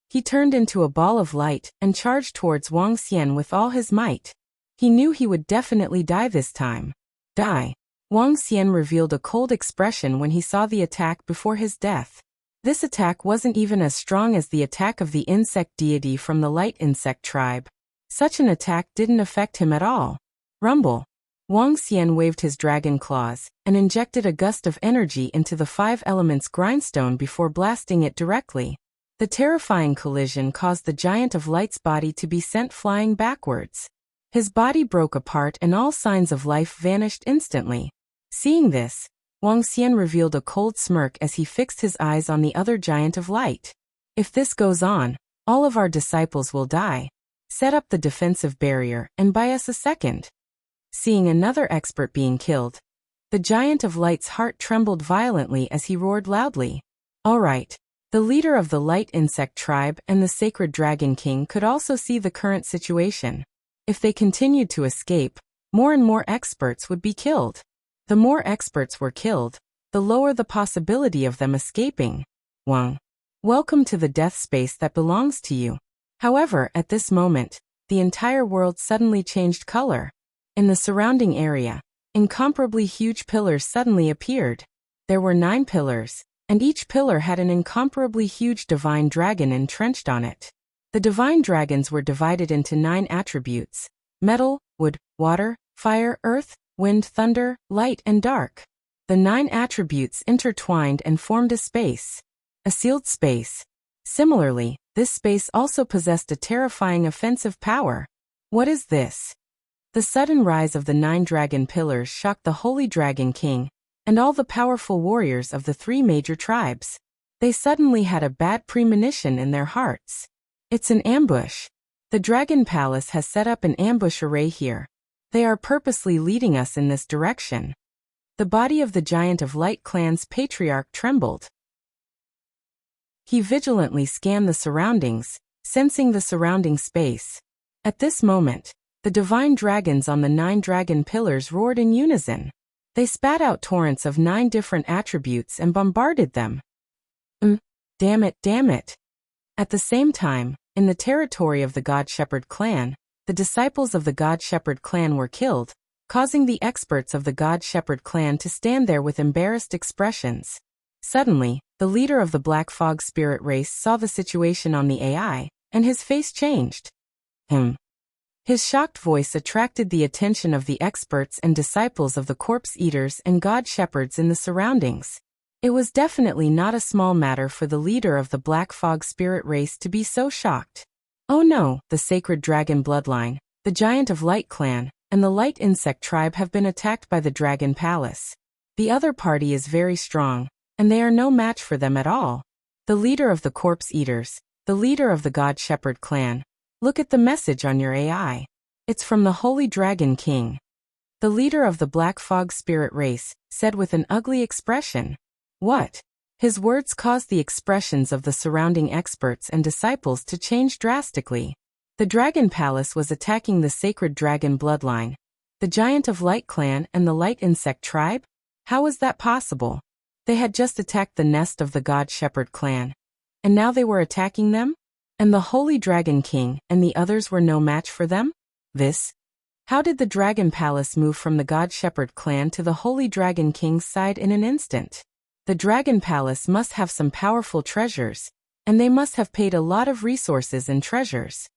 He turned into a ball of light and charged towards Wang Xian with all his might. He knew he would definitely die this time. Die. Wang Xian revealed a cold expression when he saw the attack before his death. This attack wasn't even as strong as the attack of the insect deity from the Light Insect tribe. Such an attack didn't affect him at all. Rumble. Wang Xian waved his dragon claws and injected a gust of energy into the 5 elements grindstone before blasting it directly. The terrifying collision caused the Giant of Light's body to be sent flying backwards. His body broke apart and all signs of life vanished instantly. Seeing this, Wang Xian revealed a cold smirk as he fixed his eyes on the other Giant of Light. If this goes on, all of our disciples will die. Set up the defensive barrier and buy us a second. Seeing another expert being killed, the Giant of Light's heart trembled violently as he roared loudly. All right. The leader of the Light Insect tribe and the Sacred Dragon King could also see the current situation. If they continued to escape, more and more experts would be killed. The more experts were killed, the lower the possibility of them escaping. Wang. Welcome to the death space that belongs to you. However, at this moment, the entire world suddenly changed color. In the surrounding area, incomparably huge pillars suddenly appeared. There were 9 pillars, and each pillar had an incomparably huge divine dragon entrenched on it. The divine dragons were divided into 9 attributes: metal, wood, water, fire, earth, wind, thunder, light, and dark. The 9 attributes intertwined and formed a space, a sealed space. Similarly, this space also possessed a terrifying offensive power. What is this? The sudden rise of the 9 dragon pillars shocked the Holy Dragon King and all the powerful warriors of the 3 major tribes. They suddenly had a bad premonition in their hearts. It's an ambush. The Dragon Palace has set up an ambush array here. They are purposely leading us in this direction. The body of the Giant of Light clan's patriarch trembled. He vigilantly scanned the surroundings, sensing the surrounding space. At this moment, the divine dragons on the 9 dragon pillars roared in unison. They spat out torrents of 9 different attributes and bombarded them. Damn it, damn it. At the same time, in the territory of the God Shepherd clan, the disciples of the God Shepherd clan were killed, causing the experts of the God Shepherd clan to stand there with embarrassed expressions. Suddenly, the leader of the Black Fog spirit race saw the situation on the AI, and his face changed. His shocked voice attracted the attention of the experts and disciples of the corpse eaters and God shepherds in the surroundings. It was definitely not a small matter for the leader of the Black Fog spirit race to be so shocked. Oh no, the sacred dragon bloodline, the Giant of Light clan, and the Light Insect tribe have been attacked by the Dragon Palace. The other party is very strong, and they are no match for them at all. The leader of the corpse eaters, the leader of the God Shepherd clan. Look at the message on your AI. It's from the Holy Dragon King. The leader of the Black Fog spirit race said with an ugly expression. What? His words caused the expressions of the surrounding experts and disciples to change drastically. The Dragon Palace was attacking the sacred dragon bloodline, the Giant of Light clan and the Light Insect tribe? How was that possible? They had just attacked the nest of the God Shepherd clan, and now they were attacking them? And the Holy Dragon King and the others were no match for them? How did the Dragon Palace move from the God Shepherd clan to the Holy Dragon King's side in an instant? The Dragon Palace must have some powerful treasures, and they must have paid a lot of resources and treasures.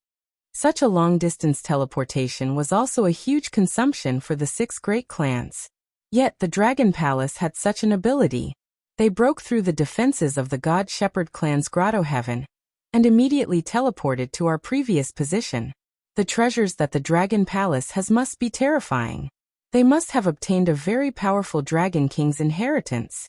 Such a long-distance teleportation was also a huge consumption for the 6 great clans. Yet the Dragon Palace had such an ability. They broke through the defenses of the God Shepherd clan's grotto heaven, and immediately teleported to our previous position. The treasures that the Dragon Palace has must be terrifying. They must have obtained a very powerful Dragon King's inheritance.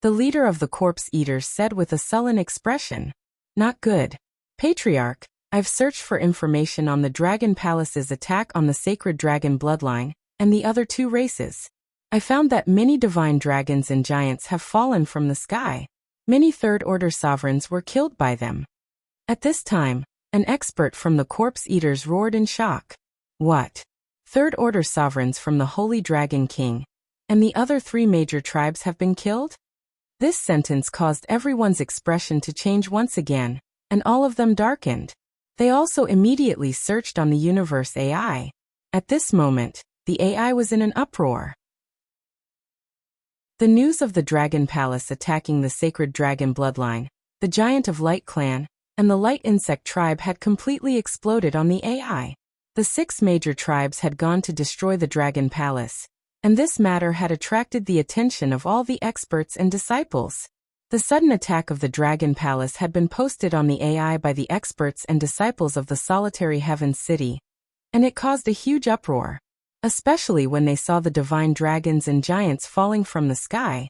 The leader of the corpse eaters said with a sullen expression. Not good. Patriarch, I've searched for information on the Dragon Palace's attack on the sacred dragon bloodline and the other 2 races. I found that many divine dragons and giants have fallen from the sky. Many third-order sovereigns were killed by them. At this time, an expert from the corpse eaters roared in shock. What? Third-order sovereigns from the Holy Dragon King and the other 3 major tribes have been killed? This sentence caused everyone's expression to change once again, and all of them darkened. They also immediately searched on the universe AI. At this moment, the AI was in an uproar. The news of the Dragon Palace attacking the sacred dragon bloodline, the Giant of Light clan, and the Light Insect tribe had completely exploded on the AI. The 6 major tribes had gone to destroy the Dragon Palace, and this matter had attracted the attention of all the experts and disciples. The sudden attack of the Dragon Palace had been posted on the AI by the experts and disciples of the Solitary Heavens City, and it caused a huge uproar, especially when they saw the divine dragons and giants falling from the sky.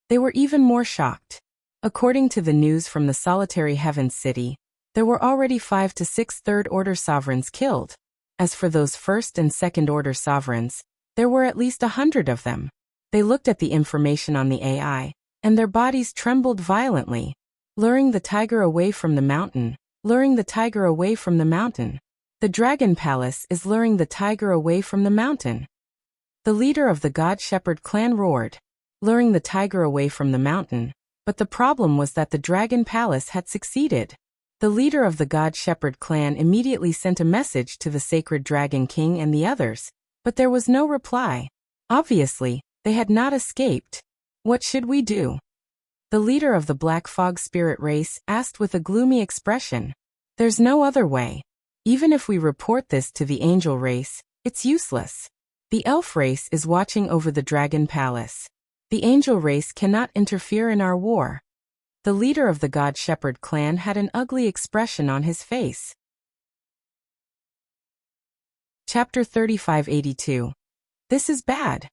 They were even more shocked. According to the news from the Solitary Heavens City, there were already 5 to 6 third-order sovereigns killed. As for those first- and second-order sovereigns, there were at least 100 of them. They looked at the information on the AI, and their bodies trembled violently. Luring the tiger away from the mountain, luring the tiger away from the mountain. The Dragon Palace is luring the tiger away from the mountain. The leader of the God Shepherd clan roared, luring the tiger away from the mountain, but the problem was that the Dragon Palace had succeeded. The leader of the God Shepherd clan immediately sent a message to the Sacred Dragon King and the others, but there was no reply. Obviously, they had not escaped. What should we do? The leader of the Black Fog Spirit race asked with a gloomy expression. There's no other way. Even if we report this to the Angel race, it's useless. The Elf race is watching over the Dragon Palace. The Angel race cannot interfere in our war. The leader of the God Shepherd clan had an ugly expression on his face. Chapter 3582. This is bad.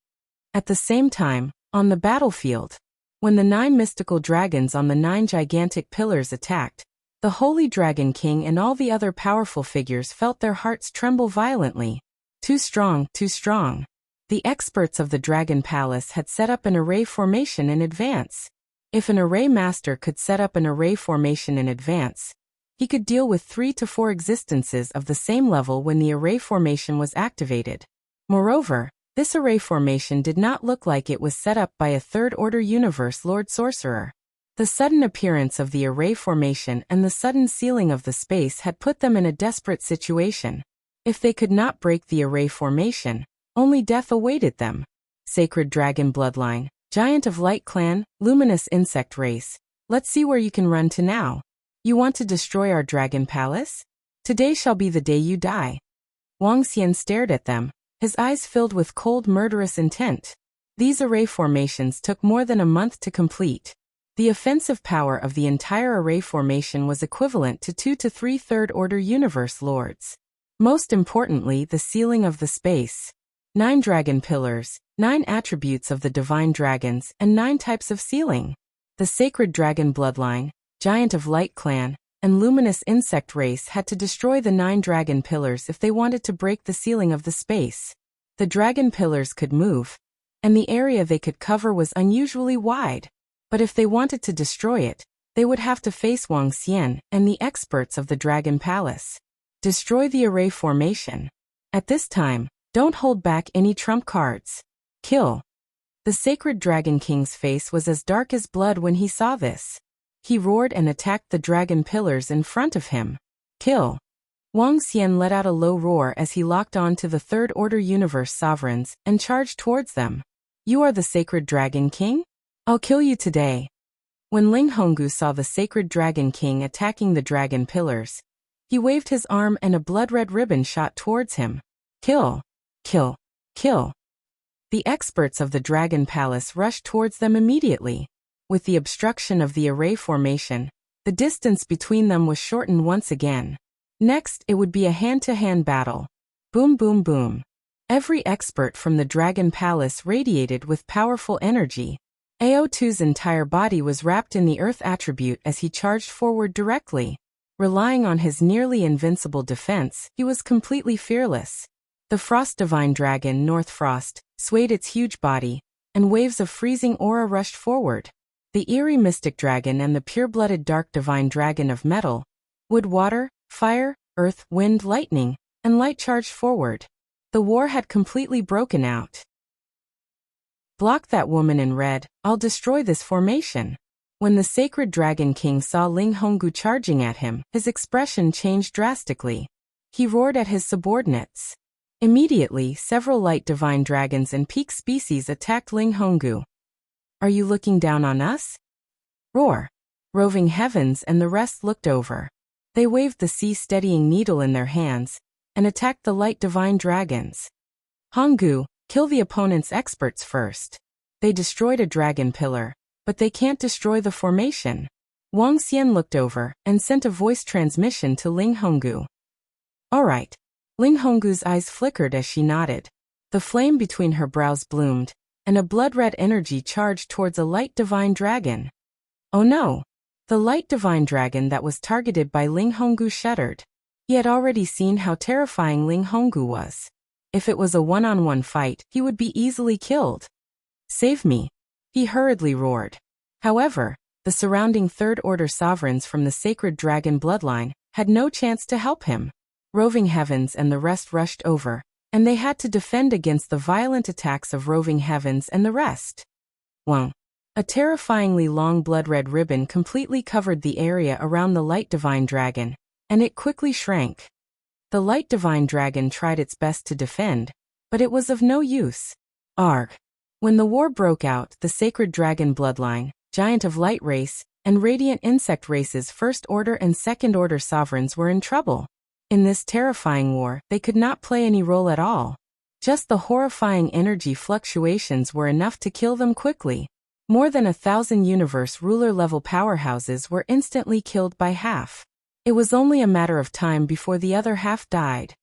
At the same time, on the battlefield, when the 9 mystical dragons on the 9 gigantic pillars attacked, the Holy Dragon King and all the other powerful figures felt their hearts tremble violently. Too strong, too strong. The experts of the Dragon Palace had set up an array formation in advance. If an array master could set up an array formation in advance, he could deal with 3 to 4 existences of the same level when the array formation was activated. Moreover, this array formation did not look like it was set up by a third-order universe Lord Sorcerer. The sudden appearance of the array formation and the sudden sealing of the space had put them in a desperate situation. If they could not break the array formation, only death awaited them. Sacred Dragon Bloodline, Giant of Light Clan, Luminous Insect Race, let's see where you can run to now. You want to destroy our Dragon Palace? Today shall be the day you die. Wang Xian stared at them, his eyes filled with cold murderous intent. These array formations took more than a month to complete. The offensive power of the entire array formation was equivalent to 2 to 3 third-order universe lords. Most importantly, the sealing of the space. 9 dragon pillars, 9 attributes of the divine dragons, and 9 types of sealing. The Sacred Dragon Bloodline, Giant of Light Clan, and Luminous Insect Race had to destroy the 9 dragon pillars if they wanted to break the sealing of the space. The dragon pillars could move, and the area they could cover was unusually wide. But if they wanted to destroy it, they would have to face Wang Xian and the experts of the Dragon Palace. Destroy the array formation. At this time, don't hold back any trump cards. Kill. The Sacred Dragon King's face was as dark as blood when he saw this. He roared and attacked the dragon pillars in front of him. Kill. Wang Xian let out a low roar as he locked on to the Third Order Universe Sovereigns and charged towards them. You are the Sacred Dragon King? I'll kill you today. When Ling Honggu saw the Sacred Dragon King attacking the dragon pillars, he waved his arm and a blood-red ribbon shot towards him. Kill. Kill. Kill. The experts of the Dragon Palace rushed towards them immediately. With the obstruction of the array formation, the distance between them was shortened once again. Next, it would be a hand-to-hand battle. Boom boom boom. Every expert from the Dragon Palace radiated with powerful energy. AO2's entire body was wrapped in the Earth attribute as he charged forward directly. Relying on his nearly invincible defense, he was completely fearless. The Frost Divine Dragon North Frost swayed its huge body, and waves of freezing aura rushed forward. The Eerie Mystic Dragon and the Pure-Blooded Dark Divine Dragon of Metal, Wood, Water, Fire, Earth, Wind, Lightning, and Light charged forward. The war had completely broken out. Block that woman in red, I'll destroy this formation. When the Sacred Dragon King saw Ling Honggu charging at him, his expression changed drastically. He roared at his subordinates. Immediately, several light divine dragons and peak species attacked Ling Honggu. Are you looking down on us? Roar. Roving Heavens and the rest looked over. They waved the sea-steadying needle in their hands and attacked the light divine dragons. Honggu, kill the opponent's experts first. They destroyed a dragon pillar, but they can't destroy the formation. Wang Xian looked over and sent a voice transmission to Ling Honggu. All right. Ling Honggu's eyes flickered as she nodded. The flame between her brows bloomed, and a blood-red energy charged towards a light divine dragon. Oh no! The light divine dragon that was targeted by Ling Honggu shuddered. He had already seen how terrifying Ling Honggu was. If it was a one-on-one fight, he would be easily killed. Save me! He hurriedly roared. However, the surrounding third-order sovereigns from the Sacred Dragon bloodline had no chance to help him. Roving Heavens and the rest rushed over, and they had to defend against the violent attacks of Roving Heavens and the rest. Wang. A terrifyingly long blood-red ribbon completely covered the area around the light divine dragon, and it quickly shrank. The light divine dragon tried its best to defend, but it was of no use. Arg. When the war broke out, the sacred dragon bloodline, giant of light race, and radiant insect race's first-order and second-order sovereigns were in trouble. In this terrifying war, they could not play any role at all. Just the horrifying energy fluctuations were enough to kill them quickly. More than 1,000 universe ruler-level powerhouses were instantly killed by half. It was only a matter of time before the other half died.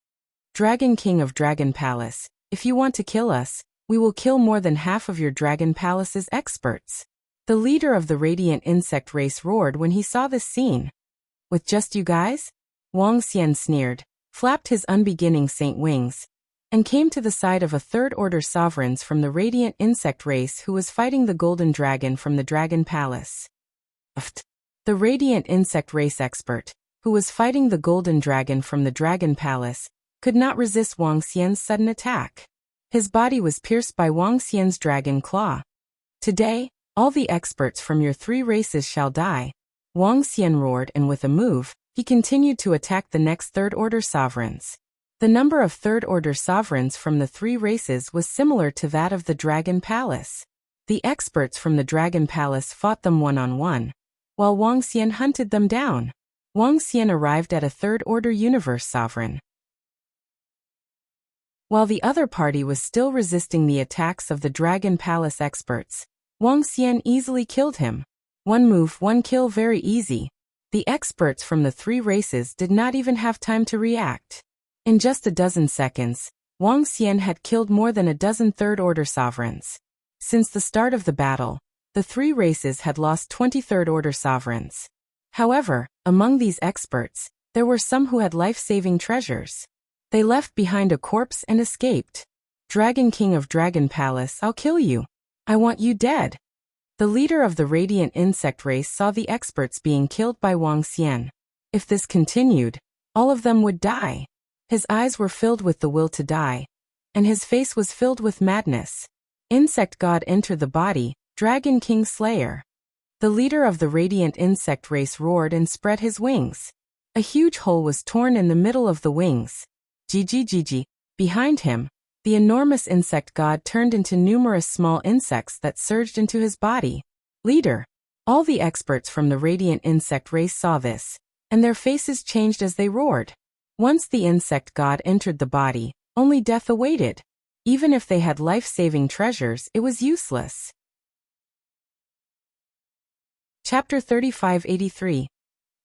Dragon King of Dragon Palace, if you want to kill us, we will kill more than half of your Dragon Palace's experts. The leader of the radiant insect race roared when he saw this scene. With just you guys? Wang Xian sneered, flapped his unbeginning saint wings, and came to the side of a third-order sovereigns from the radiant insect race who was fighting the golden dragon from the Dragon Palace. The radiant insect race expert, who was fighting the golden dragon from the Dragon Palace, could not resist Wang Xian's sudden attack. His body was pierced by Wang Xian's dragon claw. Today, all the experts from your 3 races shall die. Wang Xian roared, and with a move, he continued to attack the next third-order sovereigns. The number of third-order sovereigns from the 3 races was similar to that of the Dragon Palace. The experts from the Dragon Palace fought them one-on-one, while Wang Xian hunted them down. Wang Xian arrived at a third-order universe sovereign. While the other party was still resisting the attacks of the Dragon Palace experts, Wang Xian easily killed him. One move, one kill, very easy. The experts from the 3 races did not even have time to react. In just a dozen seconds, Wang Xian had killed more than a dozen third-order sovereigns. Since the start of the battle, the 3 races had lost 20 third-order sovereigns. However, among these experts, there were some who had life-saving treasures. They left behind a corpse and escaped. Dragon King of Dragon Palace, I'll kill you. I want you dead. The leader of the radiant insect race saw the experts being killed by Wang Xian. If this continued, all of them would die. His eyes were filled with the will to die, and his face was filled with madness. Insect God entered the body, Dragon King Slayer. The leader of the radiant insect race roared and spread his wings. A huge hole was torn in the middle of the wings. GGGG. Behind him, the enormous insect god turned into numerous small insects that surged into his body. Leader. All the experts from the radiant insect race saw this, and their faces changed as they roared. Once the insect god entered the body, only death awaited. Even if they had life-saving treasures, it was useless. Chapter 3583.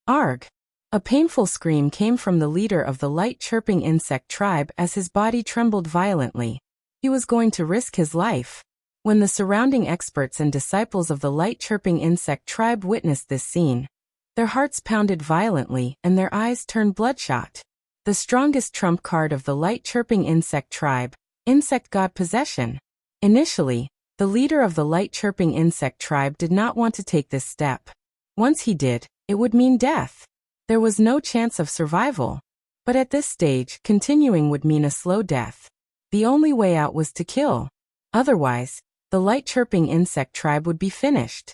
Arg. A painful scream came from the leader of the light-chirping insect tribe as his body trembled violently. He was going to risk his life. When the surrounding experts and disciples of the light-chirping insect tribe witnessed this scene, their hearts pounded violently and their eyes turned bloodshot. The strongest trump card of the light-chirping insect tribe, Insect God Possession. Initially, the leader of the light-chirping insect tribe did not want to take this step. Once he did, it would mean death. There was no chance of survival. But at this stage, continuing would mean a slow death. The only way out was to kill. Otherwise, the light-chirping insect tribe would be finished.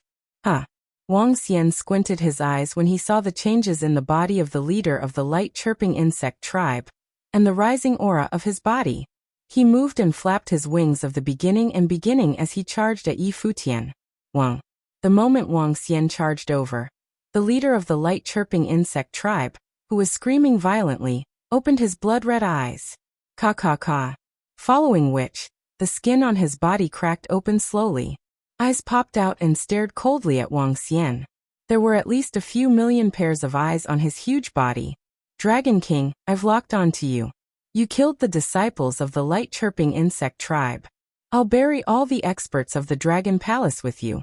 Wang Xian squinted his eyes when he saw the changes in the body of the leader of the light-chirping insect tribe, and the rising aura of his body. He moved and flapped his wings of the beginning as he charged at Yi Futian. Wang. The moment Wang Xian charged over, the leader of the light-chirping insect tribe, who was screaming violently, opened his blood-red eyes. Ka. Following which, the skin on his body cracked open slowly. Eyes popped out and stared coldly at Wang Xian. There were at least a few million pairs of eyes on his huge body. Dragon King, I've locked on to you. You killed the disciples of the light-chirping insect tribe. I'll bury all the experts of the Dragon Palace with you.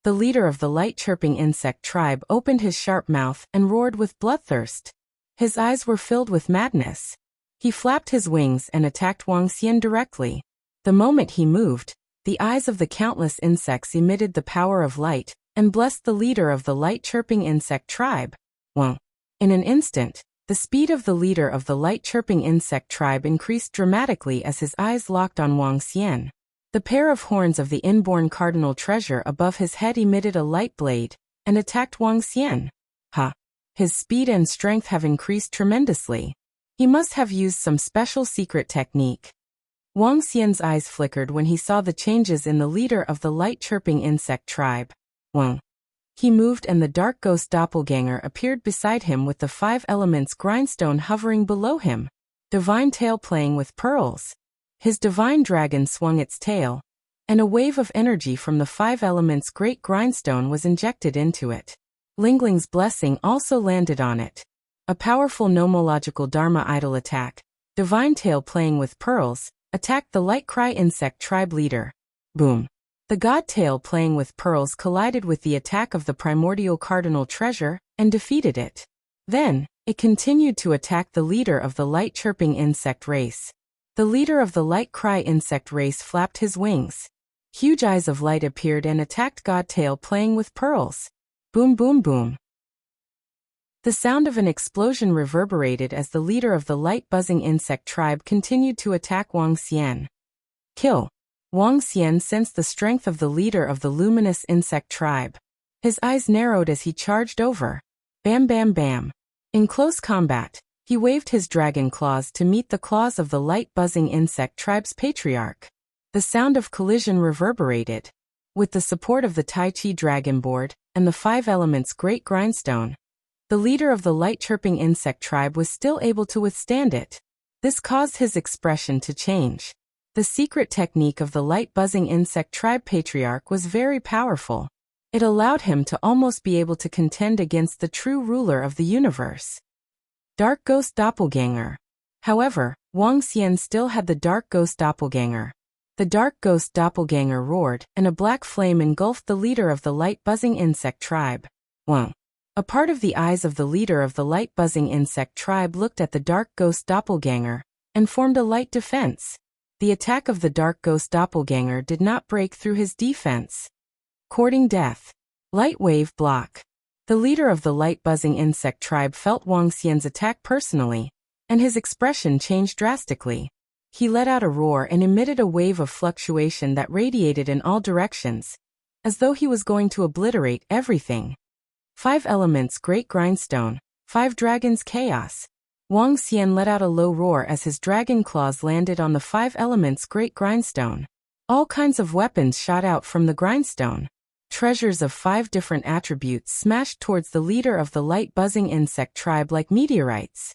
The leader of the light-chirping insect tribe opened his sharp mouth and roared with bloodthirst. His eyes were filled with madness. He flapped his wings and attacked Wang Xian directly. The moment he moved, the eyes of the countless insects emitted the power of light and blessed the leader of the light-chirping insect tribe. Wang. In an instant, the speed of the leader of the light-chirping insect tribe increased dramatically as his eyes locked on Wang Xian. The pair of horns of the inborn cardinal treasure above his head emitted a light blade and attacked Wang Xian. Ha! His speed and strength have increased tremendously. He must have used some special secret technique. Wang Xian's eyes flickered when he saw the changes in the leader of the light-chirping insect tribe. Wang. He moved and the dark ghost doppelganger appeared beside him with the 5 elements grindstone hovering below him. Divine tail playing with pearls. His divine dragon swung its tail, and a wave of energy from the 5 elements great grindstone was injected into it. Lingling's blessing also landed on it. A powerful nomological Dharma idol attack, divine tail playing with pearls, attacked the light cry insect tribe leader. Boom. The god tail playing with pearls collided with the attack of the primordial cardinal treasure and defeated it. Then, it continued to attack the leader of the light chirping insect race. The leader of the light cry insect race flapped his wings. Huge eyes of light appeared and attacked god tail playing with pearls. Boom boom boom. The sound of an explosion reverberated as the leader of the light buzzing insect tribe continued to attack Wang Xian. Kill. Wang Xian sensed the strength of the leader of the luminous insect tribe. His eyes narrowed as he charged over. Bam bam bam. In close combat, he waved his dragon claws to meet the claws of the light buzzing insect tribe's patriarch. The sound of collision reverberated. With the support of the Tai Chi dragon board and the 5 elements great grindstone, the leader of the light-chirping insect tribe was still able to withstand it. This caused his expression to change. The secret technique of the light-buzzing insect tribe patriarch was very powerful. It allowed him to almost be able to contend against the true ruler of the universe. Dark Ghost Doppelganger. However, Wang Xian still had the Dark Ghost Doppelganger. The Dark Ghost Doppelganger roared, and a black flame engulfed the leader of the light-buzzing insect tribe. Wang. A part of the eyes of the leader of the light-buzzing insect tribe looked at the Dark Ghost Doppelganger and formed a light defense. The attack of the Dark Ghost Doppelganger did not break through his defense. Courting death. Light wave block. The leader of the light-buzzing insect tribe felt Wang Xian's attack personally, and his expression changed drastically. He let out a roar and emitted a wave of fluctuation that radiated in all directions, as though he was going to obliterate everything. 5 elements great grindstone, 5 dragons chaos. Wang Xian let out a low roar as his dragon claws landed on the 5 elements great grindstone. All kinds of weapons shot out from the grindstone. Treasures of 5 different attributes smashed towards the leader of the light-buzzing insect tribe like meteorites.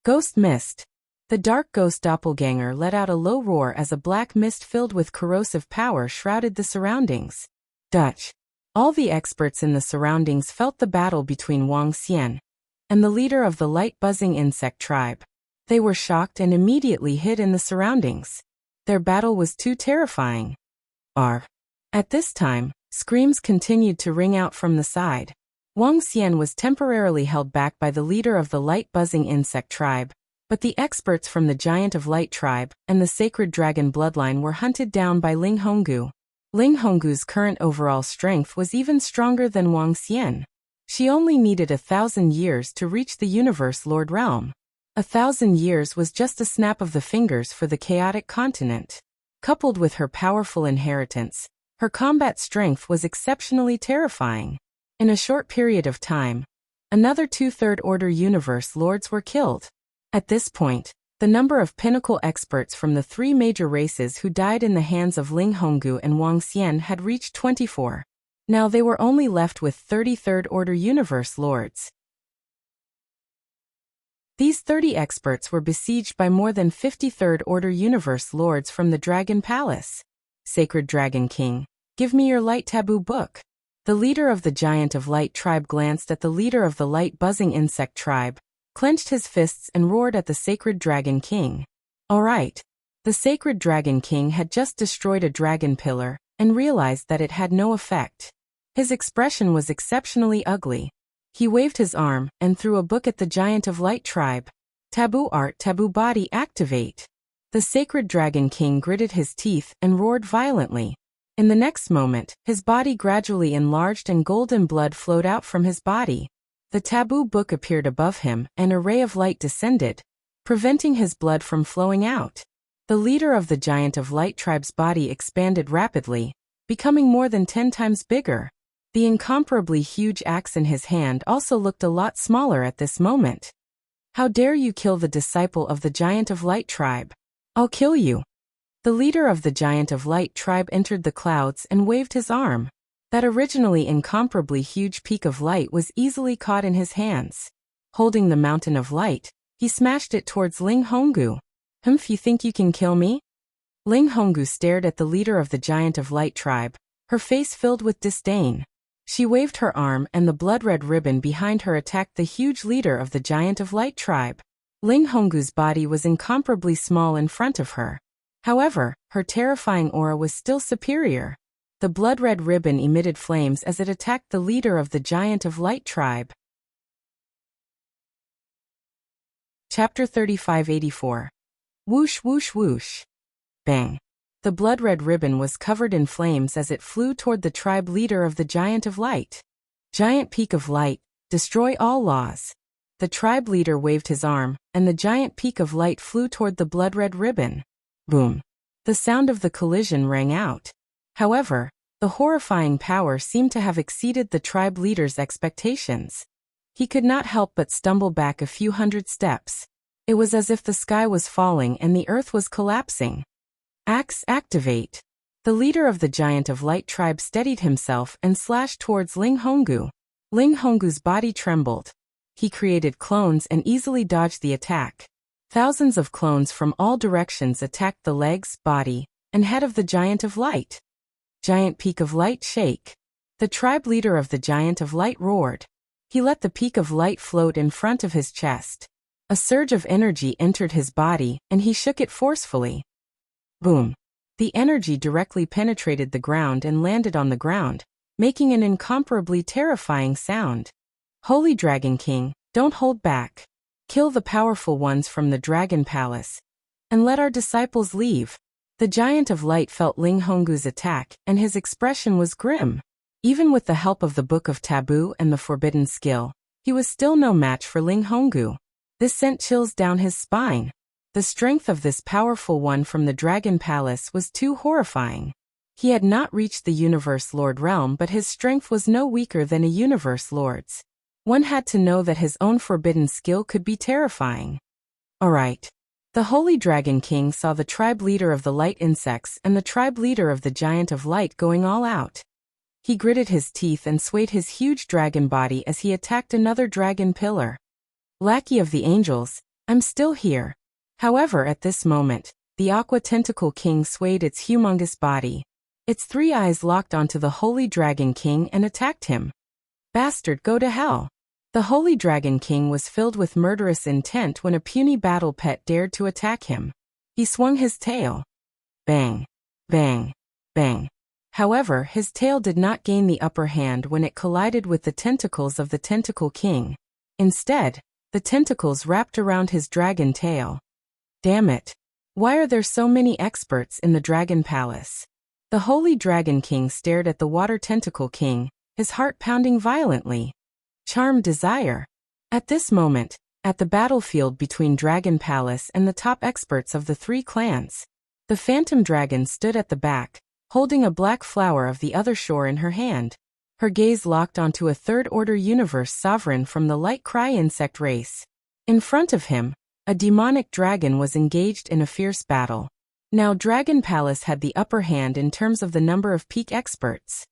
Ghost mist. The dark ghost doppelganger let out a low roar as a black mist filled with corrosive power shrouded the surroundings. Dutch. All the experts in the surroundings felt the battle between Wang Xian and the leader of the light-buzzing insect tribe. They were shocked and immediately hid in the surroundings. Their battle was too terrifying. At this time, screams continued to ring out from the side. Wang Xian was temporarily held back by the leader of the light-buzzing insect tribe, but the experts from the Giant of Light tribe and the Sacred Dragon bloodline were hunted down by Ling Honggu. Ling Honggu's current overall strength was even stronger than Wang Xian. She only needed 1,000 years to reach the Universe Lord realm. 1,000 years was just a snap of the fingers for the chaotic continent. Coupled with her powerful inheritance, her combat strength was exceptionally terrifying. In a short period of time, another 2 Third Order Universe Lords were killed. At this point, the number of pinnacle experts from the 3 major races who died in the hands of Ling Honggu and Wang Xian had reached 24. Now they were only left with 30 Third Order Universe Lords. These 30 experts were besieged by more than 50 Third Order Universe Lords from the Dragon Palace. Sacred Dragon King, give me your light taboo book. The leader of the Giant of Light tribe glanced at the leader of the light-buzzing insect tribe, clenched his fists and roared at the Sacred Dragon King. All right. The Sacred Dragon King had just destroyed a dragon pillar and realized that it had no effect. His expression was exceptionally ugly. He waved his arm and threw a book at the Giant of Light tribe. Taboo art, taboo body, activate. The Sacred Dragon King gritted his teeth and roared violently. In the next moment, his body gradually enlarged and golden blood flowed out from his body. The taboo book appeared above him, and a ray of light descended, preventing his blood from flowing out. The leader of the Giant of Light tribe's body expanded rapidly, becoming more than 10 times bigger. The incomparably huge axe in his hand also looked a lot smaller at this moment. How dare you kill the disciple of the Giant of Light tribe? I'll kill you. The leader of the Giant of Light tribe entered the clouds and waved his arm. That originally incomparably huge peak of light was easily caught in his hands. Holding the mountain of light, he smashed it towards Ling Honggu. You think you can kill me? Ling Honggu stared at the leader of the Giant of Light tribe, her face filled with disdain. She waved her arm and the blood-red ribbon behind her attacked the huge leader of the Giant of Light tribe. Ling Honggu's body was incomparably small in front of her. However, her terrifying aura was still superior. The blood-red ribbon emitted flames as it attacked the leader of the Giant of Light tribe. Chapter 3584. Whoosh whoosh whoosh. Bang. The blood-red ribbon was covered in flames as it flew toward the tribe leader of the Giant of Light. Giant Peak of Light, destroy all laws. The tribe leader waved his arm, and the Giant Peak of Light flew toward the blood-red ribbon. Boom. The sound of the collision rang out. However, the horrifying power seemed to have exceeded the tribe leader's expectations. He could not help but stumble back a few hundred steps. It was as if the sky was falling and the earth was collapsing. Axe activate. The leader of the Giant of Light tribe steadied himself and slashed towards Ling Honggu. Ling Honggu's body trembled. He created clones and easily dodged the attack. Thousands of clones from all directions attacked the legs, body, and head of the Giant of Light. Giant Peak of Light shake. The tribe leader of the Giant of Light roared. He let the Peak of Light float in front of his chest. A surge of energy entered his body, and he shook it forcefully. Boom. The energy directly penetrated the ground and landed on the ground, making an incomparably terrifying sound. Holy Dragon King, don't hold back. Kill the powerful ones from the Dragon Palace. And let our disciples leave. The Giant of Light felt Ling Honggu's attack, and his expression was grim. Even with the help of the Book of Taboo and the Forbidden Skill, he was still no match for Ling Honggu. This sent chills down his spine. The strength of this powerful one from the Dragon Palace was too horrifying. He had not reached the Universe Lord realm, but his strength was no weaker than a Universe Lord's. One had to know that his own forbidden skill could be terrifying. Alright. The Holy Dragon King saw the tribe leader of the light insects and the tribe leader of the Giant of Light going all out. He gritted his teeth and swayed his huge dragon body as he attacked another dragon pillar. Lackey of the angels, I'm still here. However, at this moment, the Aqua Tentacle King swayed its humongous body. Its 3 eyes locked onto the Holy Dragon King and attacked him. Bastard, go to hell. The Holy Dragon King was filled with murderous intent when a puny battle pet dared to attack him. He swung his tail. Bang. Bang. Bang. However, his tail did not gain the upper hand when it collided with the tentacles of the Tentacle King. Instead, the tentacles wrapped around his dragon tail. Damn it. Why are there so many experts in the Dragon Palace? The Holy Dragon King stared at the Water Tentacle King, his heart pounding violently. Charm desire. At this moment, at the battlefield between Dragon Palace and the top experts of the 3 clans, the Phantom Dragon stood at the back, holding a black flower of the other shore in her hand. Her gaze locked onto a third-order universe sovereign from the Light Cry insect race. In front of him, a demonic dragon was engaged in a fierce battle. Now Dragon Palace had the upper hand in terms of the number of peak experts.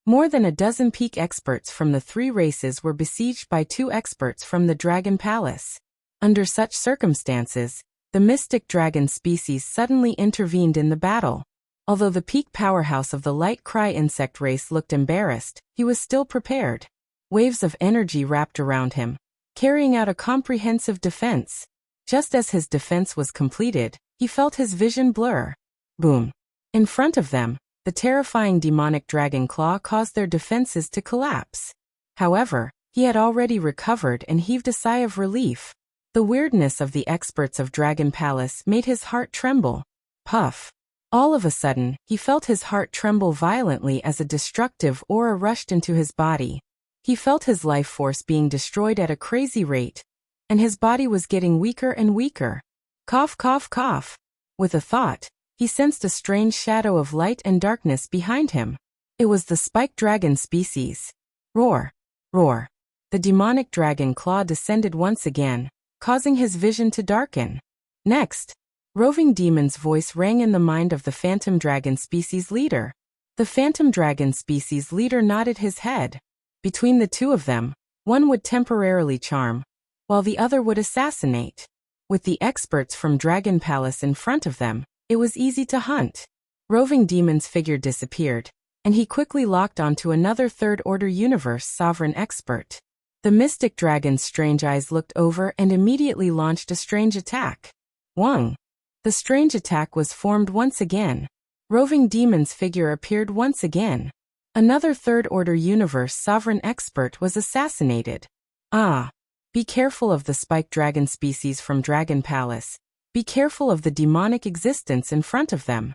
More than a dozen peak experts from the 3 races were besieged by 2 experts from the Dragon Palace. Under such circumstances, the mystic dragon species suddenly intervened in the battle. Although the peak powerhouse of the Light Cry insect race looked embarrassed, he was still prepared. Waves of energy wrapped around him, carrying out a comprehensive defense. Just as his defense was completed, he felt his vision blur. Boom. In front of them, the terrifying demonic dragon claw caused their defenses to collapse. However, he had already recovered and heaved a sigh of relief. The weirdness of the experts of Dragon Palace made his heart tremble. Puff. All of a sudden, he felt his heart tremble violently as a destructive aura rushed into his body. He felt his life force being destroyed at a crazy rate, and his body was getting weaker and weaker. Cough, cough, cough. With a thought, he sensed a strange shadow of light and darkness behind him. It was the spiked dragon species. Roar, roar. The demonic dragon claw descended once again, causing his vision to darken. Next, roving demon's voice rang in the mind of the phantom dragon species leader. The phantom dragon species leader nodded his head. Between the two of them, one would temporarily charm, while the other would assassinate. With the experts from Dragon Palace in front of them, it was easy to hunt. Roving demon's figure disappeared, and he quickly locked onto another third-order universe sovereign expert. The mystic dragon's strange eyes looked over and immediately launched a strange attack. Wang. The strange attack was formed once again. Roving demon's figure appeared once again. Another third-order universe sovereign expert was assassinated. Ah! Be careful of the spiked dragon species from Dragon Palace. Be careful of the demonic existence in front of them.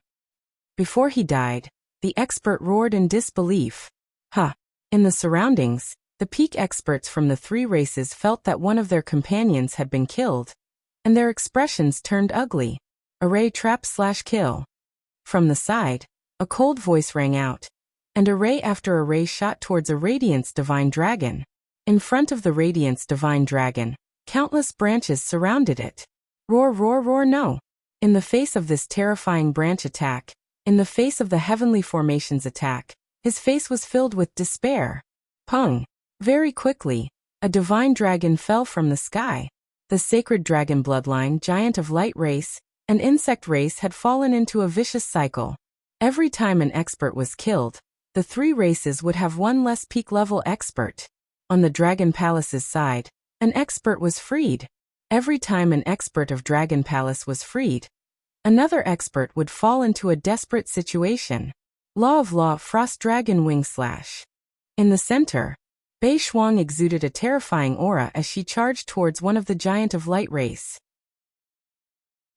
Before he died, the expert roared in disbelief. Ha! In the surroundings, the peak experts from the three races felt that one of their companions had been killed, and their expressions turned ugly. Array trap/kill. From the side, a cold voice rang out, and array after array shot towards a Radiance Divine Dragon. In front of the Radiance Divine Dragon, countless branches surrounded it. Roar, roar, roar, no. In the face of this terrifying branch attack, in the face of the Heavenly Formations attack, his face was filled with despair. Pung. Very quickly, a divine dragon fell from the sky. The sacred dragon bloodline giant of light race and insect race had fallen into a vicious cycle. Every time an expert was killed, the three races would have one less peak-level expert. On the Dragon Palace's side, an expert was freed. Every time an expert of Dragon Palace was freed, another expert would fall into a desperate situation. Law of Law Frost Dragon Wing Slash. In the center, Bei Shuang exuded a terrifying aura as she charged towards one of the giant of light race.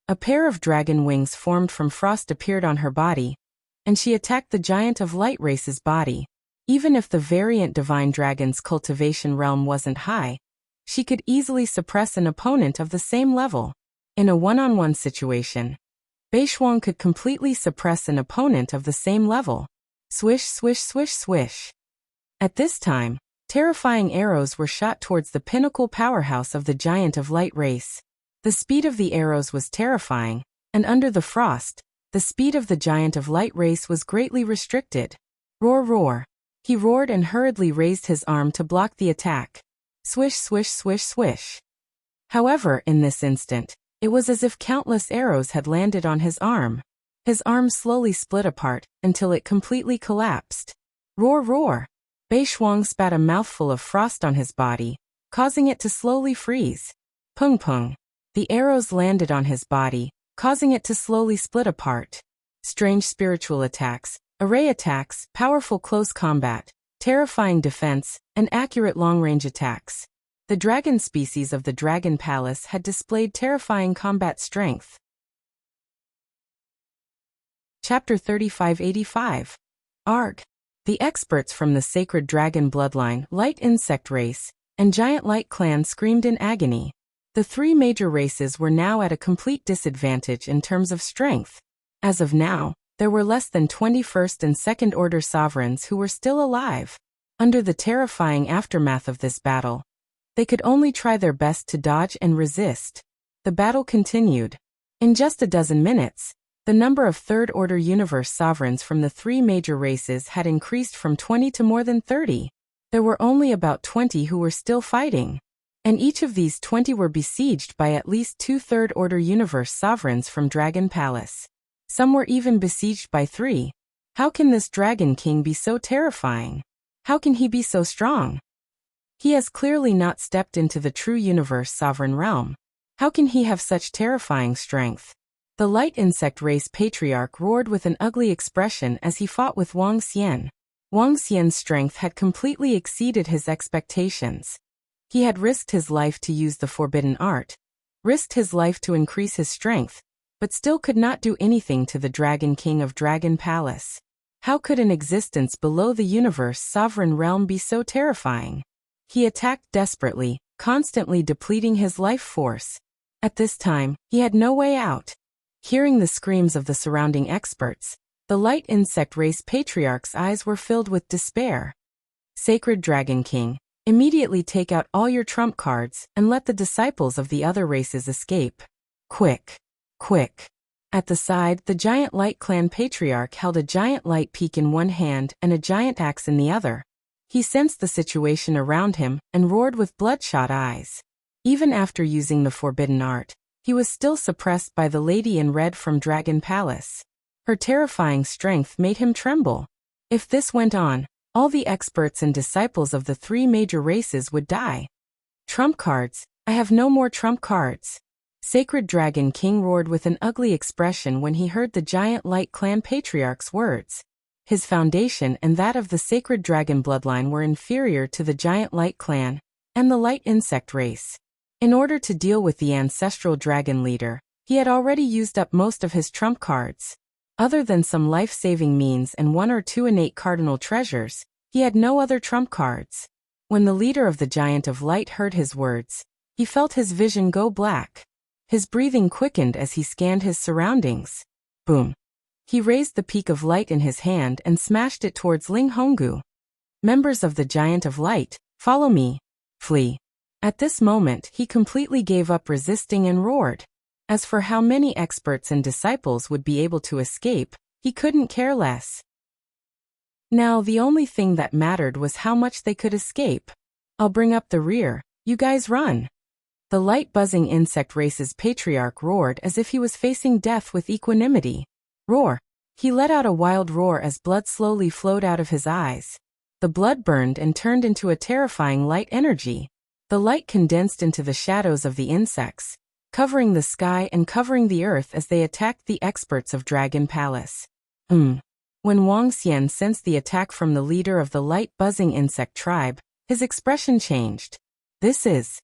A pair of dragon wings formed from frost appeared on her body, and she attacked the giant of light race's body. Even if the variant divine dragon's cultivation realm wasn't high, she could easily suppress an opponent of the same level. In a one-on-one situation, Bei Shuang could completely suppress an opponent of the same level. Swish, swish, swish, swish. At this time, terrifying arrows were shot towards the pinnacle powerhouse of the giant of light race. The speed of the arrows was terrifying, and under the frost, the speed of the giant of light race was greatly restricted. Roar, roar. He roared and hurriedly raised his arm to block the attack. Swish, swish, swish, swish. However, in this instant, it was as if countless arrows had landed on his arm. His arm slowly split apart until it completely collapsed. Roar, roar. Bei Shuang spat a mouthful of frost on his body, causing it to slowly freeze. Pung pung. The arrows landed on his body, causing it to slowly split apart. Strange spiritual attacks, array attacks, powerful close combat, terrifying defense, and accurate long-range attacks. The dragon species of the Dragon Palace had displayed terrifying combat strength. Chapter 3585. Arg. The experts from the sacred dragon bloodline, light insect race, and giant light clan screamed in agony. The three major races were now at a complete disadvantage in terms of strength. As of now, there were less than 21st and 2nd order sovereigns who were still alive. Under the terrifying aftermath of this battle, they could only try their best to dodge and resist. The battle continued. In just a dozen minutes, the number of third-order universe sovereigns from the three major races had increased from 20 to more than 30. There were only about 20 who were still fighting, and each of these 20 were besieged by at least two third-order universe sovereigns from Dragon Palace. Some were even besieged by 3. How can this Dragon King be so terrifying? How can he be so strong? He has clearly not stepped into the true universe sovereign realm. How can he have such terrifying strength? The light insect race patriarch roared with an ugly expression as he fought with Wang Xian. Wang Xian's strength had completely exceeded his expectations. He had risked his life to use the forbidden art, risked his life to increase his strength, but still could not do anything to the Dragon King of Dragon Palace. How could an existence below the universe sovereign realm be so terrifying? He attacked desperately, constantly depleting his life force. At this time, he had no way out. Hearing the screams of the surrounding experts, the light insect race patriarch's eyes were filled with despair. Sacred Dragon King, immediately take out all your trump cards and let the disciples of the other races escape. Quick! Quick! At the side, the giant light clan patriarch held a giant light peak in one hand and a giant axe in the other. He sensed the situation around him and roared with bloodshot eyes. Even after using the forbidden art, he was still suppressed by the lady in red from Dragon Palace. Her terrifying strength made him tremble. If this went on, all the experts and disciples of the three major races would die. Trump cards, I have no more trump cards. Sacred Dragon King roared with an ugly expression when he heard the giant light clan patriarch's words. His foundation and that of the sacred dragon bloodline were inferior to the giant light clan and the light insect race. In order to deal with the ancestral dragon leader, he had already used up most of his trump cards. Other than some life-saving means and one or two innate cardinal treasures, he had no other trump cards. When the leader of the Giant of Light heard his words, he felt his vision go black. His breathing quickened as he scanned his surroundings. Boom! He raised the peak of light in his hand and smashed it towards Ling Honggu. Members of the Giant of Light, follow me. Flee. At this moment, he completely gave up resisting and roared. As for how many experts and disciples would be able to escape, he couldn't care less. Now the only thing that mattered was how much they could escape. I'll bring up the rear, you guys run. The light-buzzing insect race's patriarch roared as if he was facing death with equanimity. Roar! He let out a wild roar as blood slowly flowed out of his eyes. The blood burned and turned into a terrifying light energy. The light condensed into the shadows of the insects, covering the sky and covering the earth as they attacked the experts of Dragon Palace. When Wang Xian sensed the attack from the leader of the light-buzzing insect tribe, his expression changed. This is...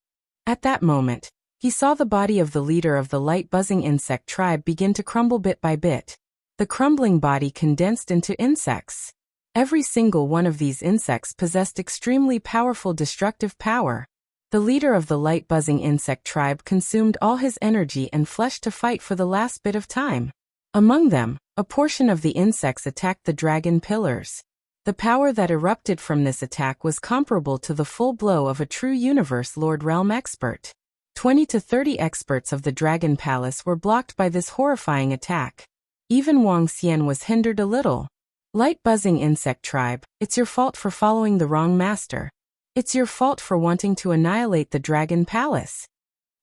At that moment, he saw the body of the leader of the light-buzzing insect tribe begin to crumble bit by bit. The crumbling body condensed into insects. Every single one of these insects possessed extremely powerful destructive power. The leader of the light-buzzing insect tribe consumed all his energy and flesh to fight for the last bit of time. Among them, a portion of the insects attacked the dragon pillars. The power that erupted from this attack was comparable to the full blow of a true universe Lord Realm expert. 20 to 30 experts of the Dragon Palace were blocked by this horrifying attack. Even Wang Xian was hindered a little. Light-buzzing insect tribe, it's your fault for following the wrong master. It's your fault for wanting to annihilate the Dragon Palace.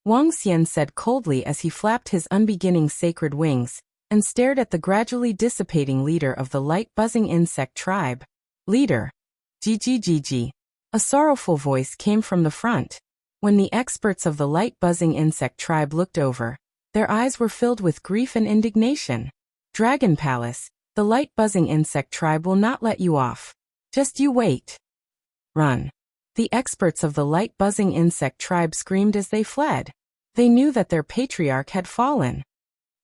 Wang Xian said coldly as he flapped his unbeginning sacred wings and stared at the gradually dissipating leader of the light-buzzing insect tribe. Leader. GGGG. A sorrowful voice came from the front. When the experts of the light-buzzing insect tribe looked over, their eyes were filled with grief and indignation. Dragon Palace, the light-buzzing insect tribe will not let you off. Just you wait. Run. The experts of the light-buzzing insect tribe screamed as they fled. They knew that their patriarch had fallen.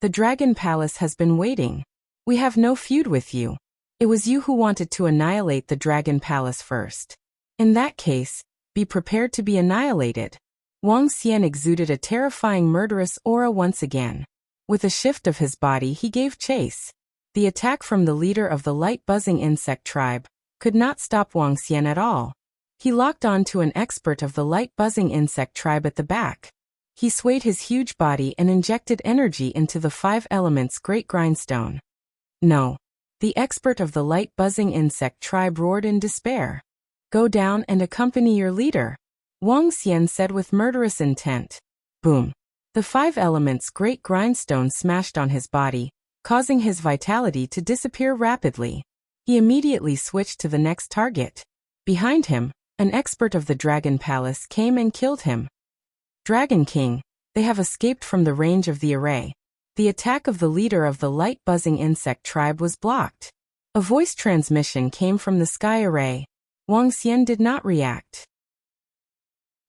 The Dragon Palace has been waiting. We have no feud with you. It was you who wanted to annihilate the Dragon Palace first. In that case, be prepared to be annihilated. Wang Xian exuded a terrifying murderous aura once again. With a shift of his body he gave chase. The attack from the leader of the light-buzzing insect tribe could not stop Wang Xian at all. He locked on to an expert of the light-buzzing insect tribe at the back. He swayed his huge body and injected energy into the 5 elements great grindstone. No. The expert of the light-buzzing insect tribe roared in despair. Go down and accompany your leader. Wang Xian said with murderous intent. Boom. The 5 elements great grindstone smashed on his body, causing his vitality to disappear rapidly. He immediately switched to the next target. Behind him, an expert of the Dragon Palace came and killed him. Dragon King, they have escaped from the range of the array. The attack of the leader of the light-buzzing insect tribe was blocked. A voice transmission came from the sky array. Wang Xian did not react.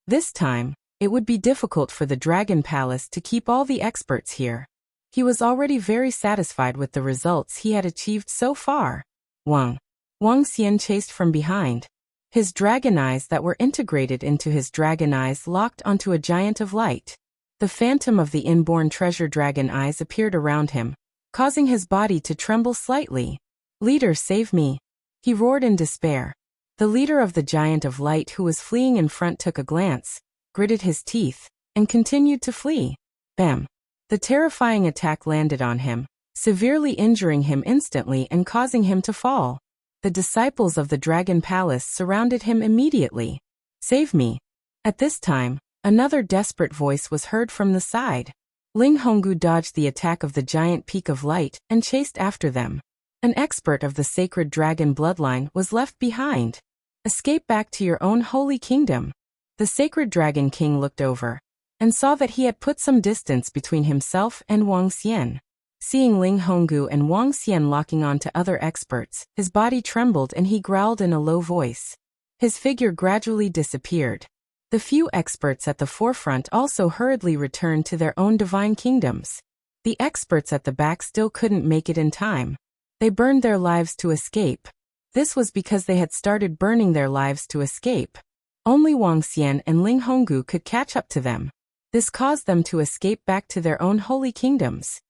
This time, it would be difficult for the Dragon Palace to keep all the experts here. He was already very satisfied with the results he had achieved so far. Wang Xian chased from behind. His dragon eyes that were integrated into his dragon eyes locked onto a giant of light. The phantom of the inborn treasure dragon eyes appeared around him, causing his body to tremble slightly. "Leader, save me!" he roared in despair. The leader of the Giant of Light who was fleeing in front took a glance, gritted his teeth, and continued to flee. Bam! The terrifying attack landed on him, severely injuring him instantly and causing him to fall. The disciples of the Dragon Palace surrounded him immediately. "Save me!" At this time, another desperate voice was heard from the side. Ling Honggu dodged the attack of the giant peak of light and chased after them. An expert of the sacred dragon bloodline was left behind. "Escape back to your own holy kingdom." The sacred dragon king looked over and saw that he had put some distance between himself and Wang Xian. Seeing Ling Honggu and Wang Xian locking on to other experts, his body trembled and he growled in a low voice. His figure gradually disappeared. The few experts at the forefront also hurriedly returned to their own divine kingdoms. The experts at the back still couldn't make it in time. They burned their lives to escape. This was because they had started burning their lives to escape. Only Wang Xian and Ling Honggu could catch up to them. This caused them to escape back to their own holy kingdoms.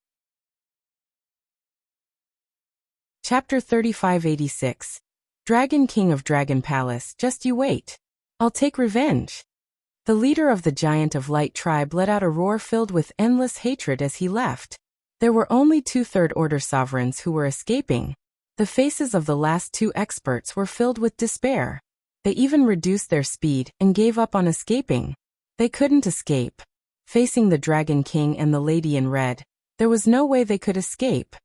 Chapter 3586. Dragon King of Dragon Palace, just you wait. I'll take revenge. The leader of the Giant of Light tribe let out a roar filled with endless hatred as he left. There were only 2 third-order sovereigns who were escaping. The faces of the last 2 experts were filled with despair. They even reduced their speed and gave up on escaping. They couldn't escape. Facing the Dragon King and the Lady in Red, there was no way they could escape.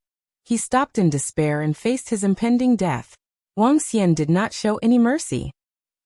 He stopped in despair and faced his impending death. Wang Xian did not show any mercy.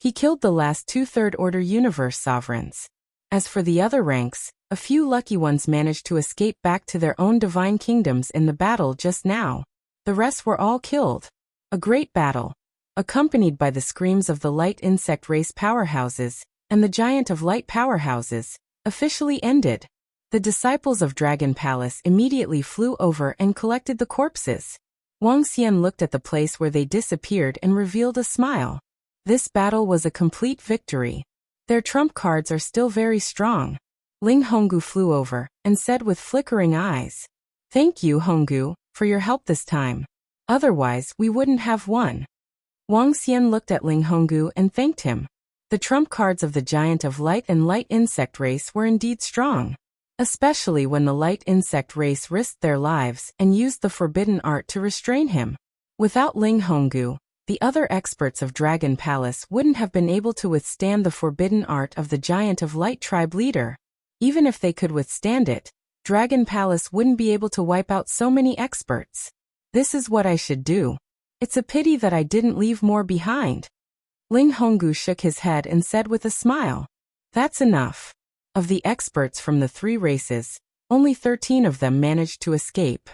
He killed the last 2 third-order universe sovereigns. As for the other ranks, a few lucky ones managed to escape back to their own divine kingdoms in the battle just now. The rest were all killed. A great battle, accompanied by the screams of the light insect race powerhouses and the Giant of Light powerhouses, officially ended. The disciples of Dragon Palace immediately flew over and collected the corpses. Wang Xian looked at the place where they disappeared and revealed a smile. This battle was a complete victory. Their trump cards are still very strong. Ling Honggu flew over and said with flickering eyes, "Thank you, Honggu, for your help this time. Otherwise, we wouldn't have won." Wang Xian looked at Ling Honggu and thanked him. The trump cards of the Giant of Light and Light Insect race were indeed strong. Especially when the light insect race risked their lives and used the forbidden art to restrain him. Without Ling Honggu, the other experts of Dragon Palace wouldn't have been able to withstand the forbidden art of the Giant of Light tribe leader. Even if they could withstand it, Dragon Palace wouldn't be able to wipe out so many experts. This is what I should do. It's a pity that I didn't leave more behind. Ling Honggu shook his head and said with a smile, "That's enough." Of the experts from the 3 races, only 13 of them managed to escape.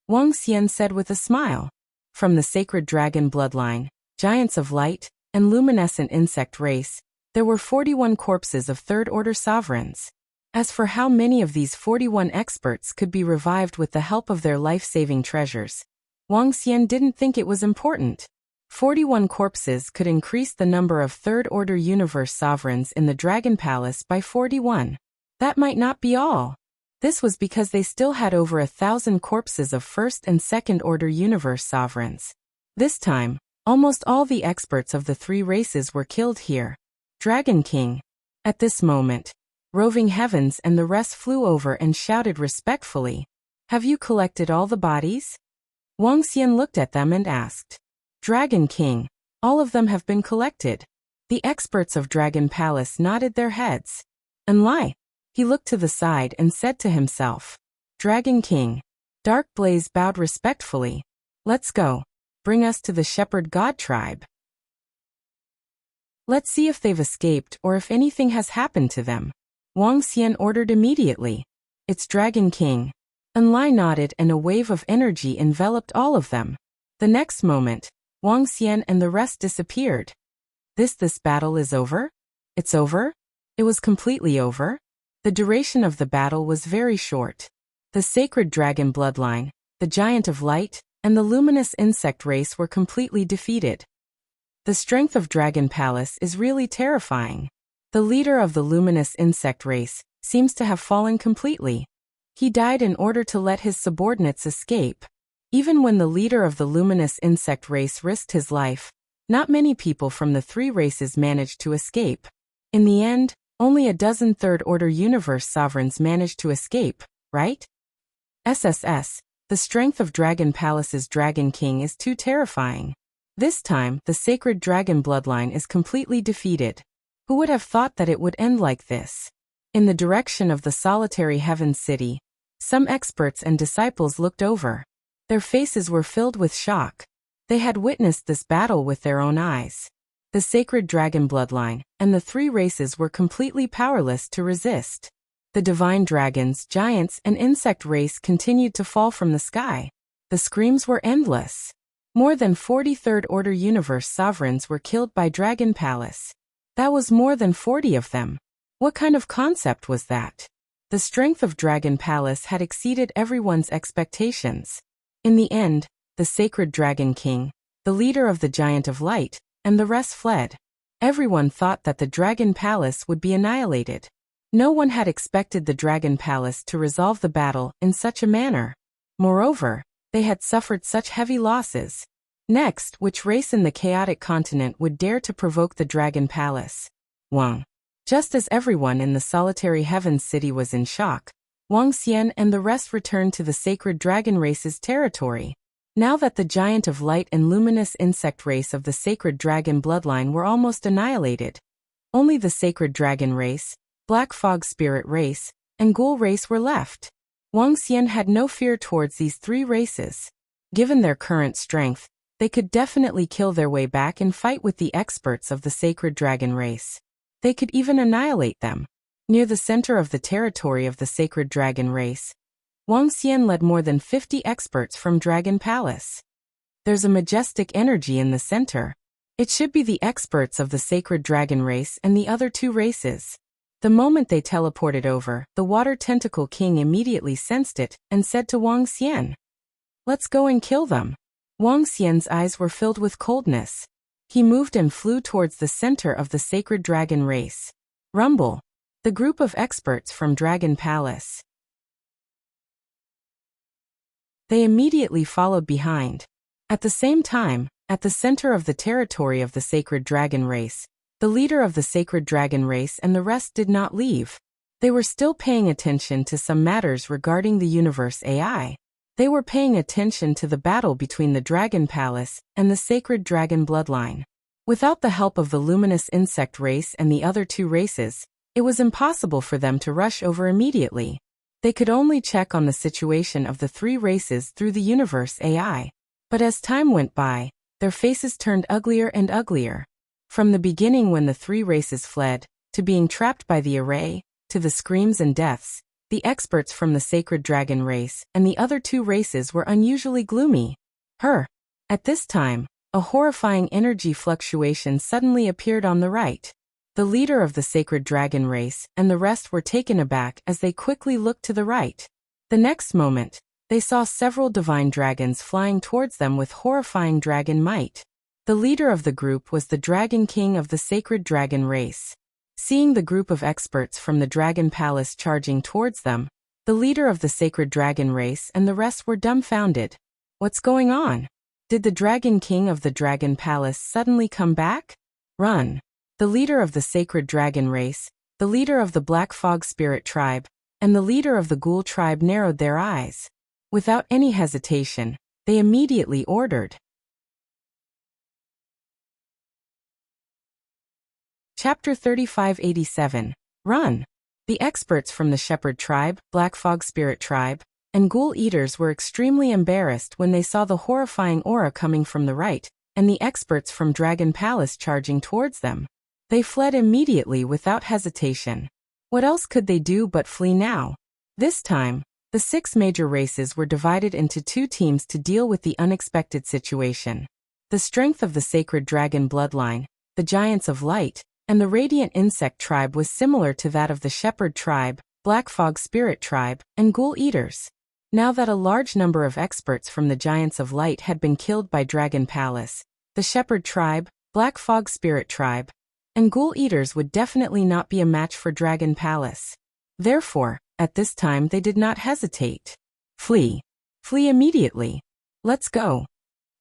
Wang Xian said with a smile, "From the sacred dragon bloodline, Giants of Light, and luminescent insect race, there were 41 corpses of third-order sovereigns. As for how many of these 41 experts could be revived with the help of their life-saving treasures, Wang Xian didn't think it was important. 41 corpses could increase the number of third-order universe sovereigns in the Dragon Palace by 41. That might not be all. This was because they still had over 1,000 corpses of first- and second-order universe sovereigns. This time, almost all the experts of the 3 races were killed here. Dragon King. At this moment, Roving Heavens and the rest flew over and shouted respectfully, "Have you collected all the bodies?" Wang Xian looked at them and asked, "Dragon King, all of them have been collected." The experts of Dragon Palace nodded their heads. And lie. He looked to the side and said to himself, "Dragon King." Dark Blaze bowed respectfully. "Let's go. Bring us to the Shepherd God tribe. Let's see if they've escaped or if anything has happened to them." Wang Xian ordered immediately. "It's Dragon King." Enlai nodded and a wave of energy enveloped all of them. The next moment, Wang Xian and the rest disappeared. This battle is over? It's over? It was completely over? The duration of the battle was very short. The sacred dragon bloodline, the Giant of Light, and the luminous insect race were completely defeated. The strength of Dragon Palace is really terrifying. The leader of the luminous insect race, seems to have fallen completely. He died in order to let his subordinates escape. Even when the leader of the luminous insect race risked his life, not many people from the three races managed to escape. In the end, only a dozen third-order universe sovereigns managed to escape, right? SSS, the strength of Dragon Palace's Dragon King is too terrifying. This time, the sacred dragon bloodline is completely defeated. Who would have thought that it would end like this? In the direction of the solitary Heaven City, some experts and disciples looked over. Their faces were filled with shock. They had witnessed this battle with their own eyes. The sacred dragon bloodline and the three races were completely powerless to resist. The divine dragons, giants, and insect race continued to fall from the sky. The screams were endless. More than 40 third-order universe sovereigns were killed by Dragon Palace. That was more than 40 of them. What kind of concept was that? The strength of Dragon Palace had exceeded everyone's expectations. In the end, the sacred Dragon King, the leader of the Giant of Light, and the rest fled. Everyone thought that the Dragon Palace would be annihilated. No one had expected the Dragon Palace to resolve the battle in such a manner. Moreover, they had suffered such heavy losses. Next, which race in the chaotic continent would dare to provoke the Dragon Palace? Wang. Just as everyone in the solitary Heaven City was in shock, Wang Xian and the rest returned to the sacred dragon race's territory. Now that the Giant of Light and luminous insect race of the sacred dragon bloodline were almost annihilated, only the sacred dragon race, Black Fog Spirit race, and Ghoul race were left. Wang Xian had no fear towards these three races. Given their current strength, they could definitely kill their way back and fight with the experts of the sacred dragon race. They could even annihilate them. Near the center of the territory of the sacred dragon race, Wang Xian led more than 50 experts from Dragon Palace. There's a majestic energy in the center. It should be the experts of the sacred dragon race and the other two races. The moment they teleported over, the Water Tentacle King immediately sensed it and said to Wang Xian, "Let's go and kill them." Wang Xian's eyes were filled with coldness. He moved and flew towards the center of the sacred dragon race. Rumble. The group of experts from Dragon Palace. They immediately followed behind. At the same time, at the center of the territory of the sacred dragon race, the leader of the sacred dragon race and the rest did not leave. They were still paying attention to some matters regarding the universe AI. They were paying attention to the battle between the Dragon Palace and the sacred dragon bloodline. Without the help of the luminous insect race and the other two races, it was impossible for them to rush over immediately. They could only check on the situation of the three races through the universe AI. But as time went by, their faces turned uglier and uglier. From the beginning when the three races fled, to being trapped by the array, to the screams and deaths, the experts from the sacred dragon race and the other two races were unusually gloomy. At this time, a horrifying energy fluctuation suddenly appeared on the right. The leader of the sacred dragon race and the rest were taken aback as they quickly looked to the right. The next moment, they saw several divine dragons flying towards them with horrifying dragon might. The leader of the group was the Dragon King of the sacred dragon race. Seeing the group of experts from the Dragon Palace charging towards them, the leader of the sacred dragon race and the rest were dumbfounded. What's going on? Did the Dragon King of the Dragon Palace suddenly come back? Run! The leader of the sacred dragon race, the leader of the Black Fog Spirit tribe, and the leader of the Ghoul tribe narrowed their eyes. Without any hesitation, they immediately ordered. Chapter 3587. Run! The experts from the Shepherd tribe, Black Fog Spirit tribe, and Ghoul Eaters were extremely embarrassed when they saw the horrifying aura coming from the right, and the experts from Dragon Palace charging towards them. They fled immediately without hesitation. What else could they do but flee now? This time, the 6 major races were divided into 2 teams to deal with the unexpected situation. The strength of the sacred dragon bloodline, the Giants of Light, and the Radiant Insect tribe was similar to that of the Shepherd tribe, Black Fog Spirit tribe, and Ghoul Eaters. Now that a large number of experts from the Giants of Light had been killed by Dragon Palace, the Shepherd tribe, Black Fog Spirit tribe, and Ghoul Eaters would definitely not be a match for Dragon Palace. Therefore, at this time they did not hesitate. Flee. Flee immediately. Let's go.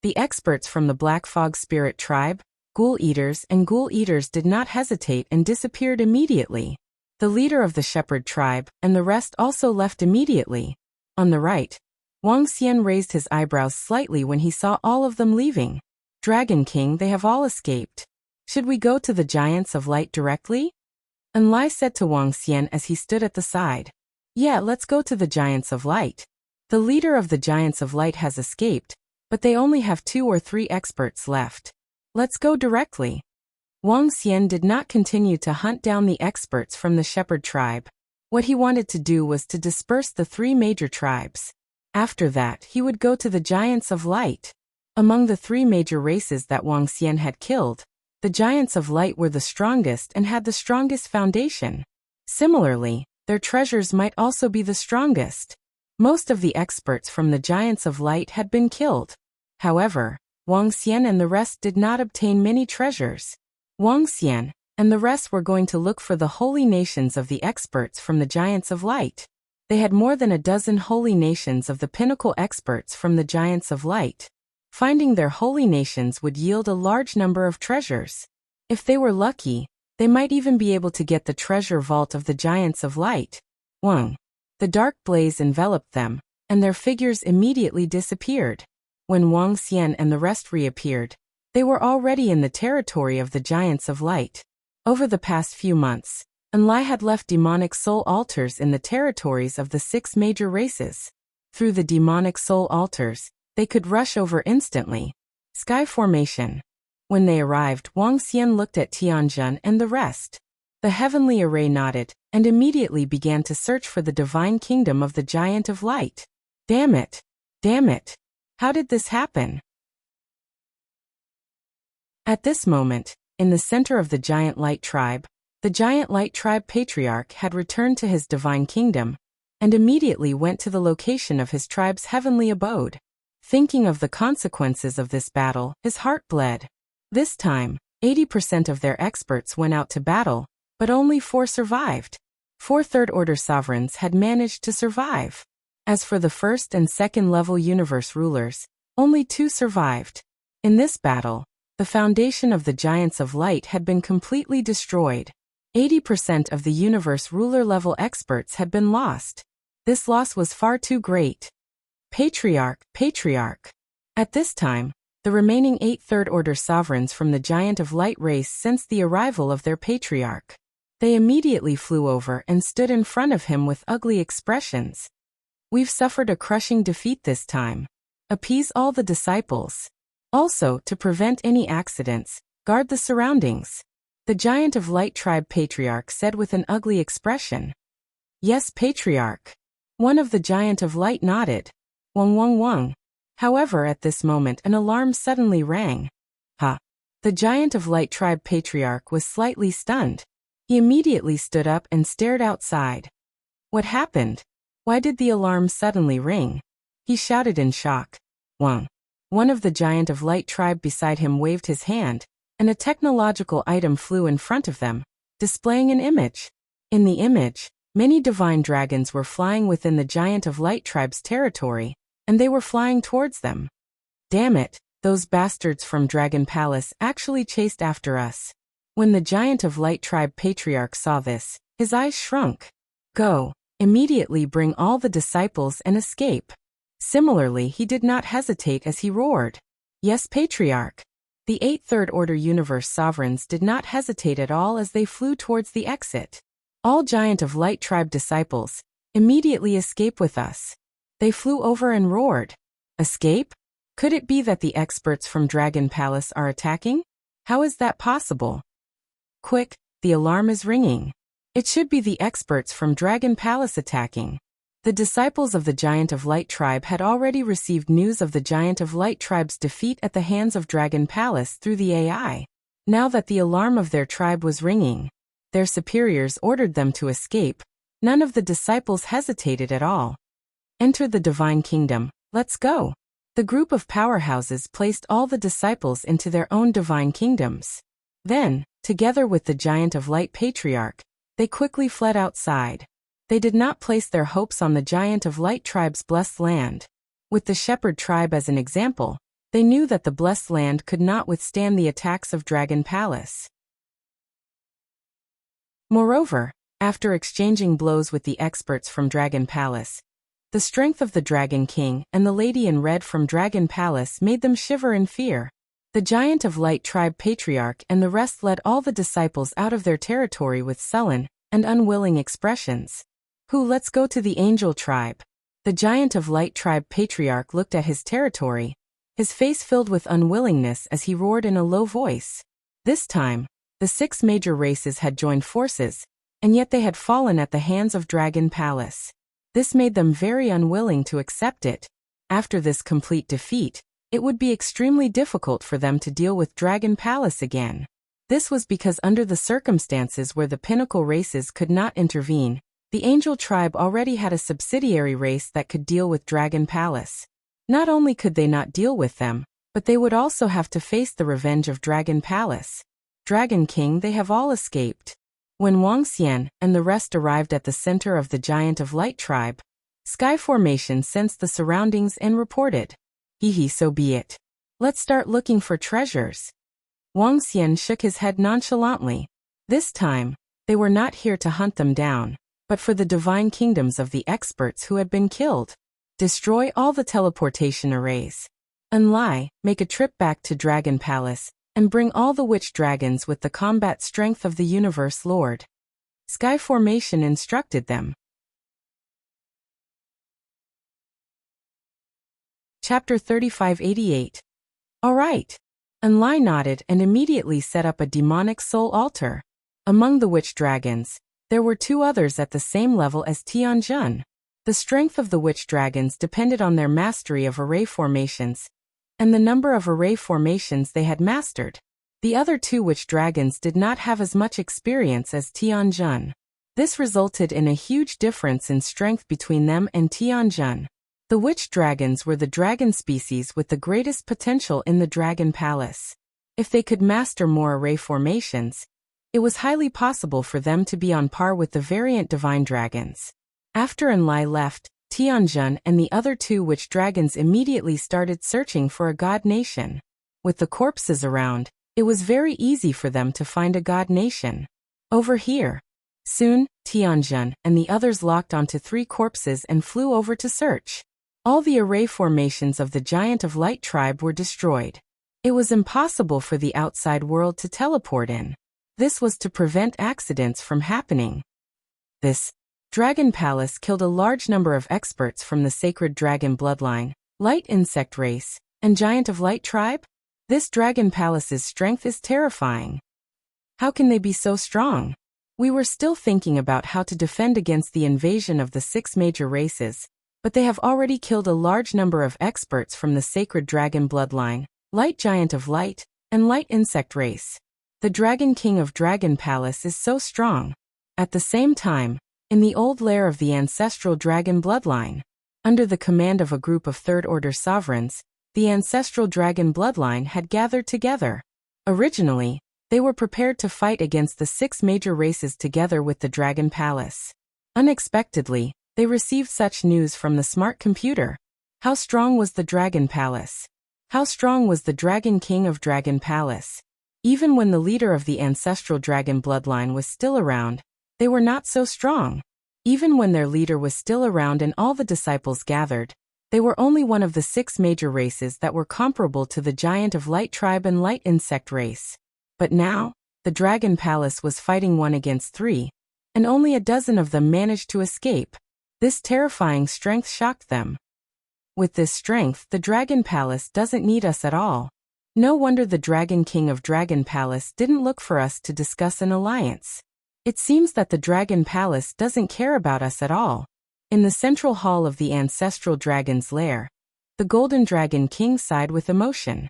The experts from the Black Fog Spirit tribe, Ghoul Eaters and Ghoul Eaters did not hesitate and disappeared immediately. The leader of the Shepherd tribe and the rest also left immediately. On the right, Wang Xian raised his eyebrows slightly when he saw all of them leaving. Dragon King, they have all escaped. Should we go to the Giants of Light directly? Enlai said to Wang Xian as he stood at the side. Yeah, let's go to the Giants of Light. The leader of the Giants of Light has escaped, but they only have 2 or 3 experts left. Let's go directly. Wang Xian did not continue to hunt down the experts from the Shepherd tribe. What he wanted to do was to disperse the 3 major tribes. After that, he would go to the Giants of Light. Among the 3 major races that Wang Xian had killed, the Giants of Light were the strongest and had the strongest foundation. Similarly, their treasures might also be the strongest. Most of the experts from the Giants of Light had been killed. However, Wang Xian and the rest did not obtain many treasures. Wang Xian and the rest were going to look for the holy nations of the experts from the Giants of Light. They had more than a dozen holy nations of the pinnacle experts from the Giants of Light. Finding their holy nations would yield a large number of treasures. If they were lucky, they might even be able to get the treasure vault of the Giants of Light. 1. The dark blaze enveloped them, and their figures immediately disappeared. When Wang Xian and the rest reappeared, they were already in the territory of the Giants of Light. Over the past few months, Enlai had left demonic soul altars in the territories of the 6 major races. Through the demonic soul altars, they could rush over instantly. Sky formation. When they arrived, Wang Xian looked at Tianjun and the rest. The heavenly array nodded, and immediately began to search for the divine kingdom of the Giant of Light. Damn it! Damn it! How did this happen? At this moment, in the center of the Giant Light tribe, the Giant Light tribe patriarch had returned to his divine kingdom, and immediately went to the location of his tribe's heavenly abode. Thinking of the consequences of this battle, his heart bled. This time, 80% of their experts went out to battle, but only 4 survived. 4 third-order sovereigns had managed to survive. As for the first and second level universe rulers, only 2 survived. In this battle, the foundation of the Giants of Light had been completely destroyed. 80% of the universe ruler level experts had been lost. This loss was far too great. Patriarch. At this time, the remaining 8 third-order sovereigns from the Giant of Light race sensed the arrival of their patriarch. They immediately flew over and stood in front of him with ugly expressions. We've suffered a crushing defeat this time. Appease all the disciples. Also, to prevent any accidents, guard the surroundings. The Giant of Light tribe patriarch said with an ugly expression. Yes, patriarch. One of the Giant of Light nodded. Wang. However, at this moment an alarm suddenly rang. The Giant of Light tribe patriarch was slightly stunned. He immediately stood up and stared outside. What happened? Why did the alarm suddenly ring? He shouted in shock. Wang. One of the Giant of Light tribe beside him waved his hand, and a technological item flew in front of them, displaying an image. In the image, many divine dragons were flying within the Giant of Light tribe's territory, and they were flying towards them. Damn it, those bastards from Dragon Palace actually chased after us. When the Giant of Light tribe patriarch saw this, his eyes shrunk. Go, immediately bring all the disciples and escape. Similarly, he did not hesitate as he roared. Yes, patriarch. The 8 third-order universe sovereigns did not hesitate at all as they flew towards the exit. All Giant of Light tribe disciples, immediately escape with us. They flew over and roared. Escape? Could it be that the experts from Dragon Palace are attacking? How is that possible? Quick, the alarm is ringing. It should be the experts from Dragon Palace attacking. The disciples of the Giant of Light tribe had already received news of the Giant of Light tribe's defeat at the hands of Dragon Palace through the AI. Now that the alarm of their tribe was ringing, their superiors ordered them to escape. None of the disciples hesitated at all. Enter the divine kingdom, let's go. The group of powerhouses placed all the disciples into their own divine kingdoms. Then, together with the Giant of Light patriarch, they quickly fled outside. They did not place their hopes on the Giant of Light tribe's blessed land. With the Shepherd tribe as an example, they knew that the blessed land could not withstand the attacks of Dragon Palace. Moreover, after exchanging blows with the experts from Dragon Palace, the strength of the Dragon King and the Lady in Red from Dragon Palace made them shiver in fear. The Giant of Light tribe patriarch and the rest led all the disciples out of their territory with sullen and unwilling expressions. Let's go to the Angel tribe. The Giant of Light tribe patriarch looked at his territory, his face filled with unwillingness as he roared in a low voice. This time, the 6 major races had joined forces, and yet they had fallen at the hands of Dragon Palace. This made them very unwilling to accept it. After this complete defeat, it would be extremely difficult for them to deal with Dragon Palace again. This was because under the circumstances where the pinnacle races could not intervene, the Angel tribe already had a subsidiary race that could deal with Dragon Palace. Not only could they not deal with them, but they would also have to face the revenge of Dragon Palace. Dragon King, they have all escaped. When Wuxia and the rest arrived at the center of the Giant of Light tribe, Sky Formation sensed the surroundings and reported, so be it. Let's start looking for treasures." Wuxia shook his head nonchalantly. This time, they were not here to hunt them down, but for the divine kingdoms of the experts who had been killed. Destroy all the teleportation arrays. Make a trip back to Dragon Palace, and bring all the witch dragons with the combat strength of the Universe Lord. Sky Formation instructed them. Chapter 3588. All right. Enlai nodded and immediately set up a demonic soul altar. Among the witch dragons, there were 2 others at the same level as Tianjun. The strength of the witch dragons depended on their mastery of array formations, and the number of array formations they had mastered. The other 2 witch dragons did not have as much experience as Tianjun. This resulted in a huge difference in strength between them and Tianjun. The witch dragons were the dragon species with the greatest potential in the Dragon Palace. If they could master more array formations, it was highly possible for them to be on par with the variant divine dragons. After Enlai left, Tianjun and the other 2 witch dragons immediately started searching for a god nation. With the corpses around, it was very easy for them to find a god nation. Over here. Soon, Tianjun and the others locked onto 3 corpses and flew over to search. All the array formations of the Giant of Light tribe were destroyed. It was impossible for the outside world to teleport in. This was to prevent accidents from happening. Dragon Palace killed a large number of experts from the sacred dragon bloodline, light insect race, and Giant of Light tribe. This Dragon Palace's strength is terrifying. How can they be so strong? We were still thinking about how to defend against the invasion of the 6 major races, but they have already killed a large number of experts from the sacred dragon bloodline, light Giant of Light, and light insect race. The Dragon King of Dragon Palace is so strong. At the same time, in the old lair of the ancestral dragon bloodline, under the command of a group of third-order sovereigns, the ancestral dragon bloodline had gathered together. Originally, they were prepared to fight against the 6 major races together with the Dragon Palace. Unexpectedly, they received such news from the smart computer. How strong was the Dragon Palace? How strong was the Dragon King of Dragon Palace? Even when the leader of the ancestral dragon bloodline was still around, they were not so strong. Even when their leader was still around and all the disciples gathered, they were only one of the 6 major races that were comparable to the Giant of Light tribe and light insect race. But now, the Dragon Palace was fighting 1 against 3, and only a dozen of them managed to escape. This terrifying strength shocked them. With this strength, the Dragon Palace doesn't need us at all. No wonder the Dragon King of Dragon Palace didn't look for us to discuss an alliance. It seems that the Dragon Palace doesn't care about us at all. In the central hall of the ancestral dragon's lair, the Golden Dragon King sighed with emotion.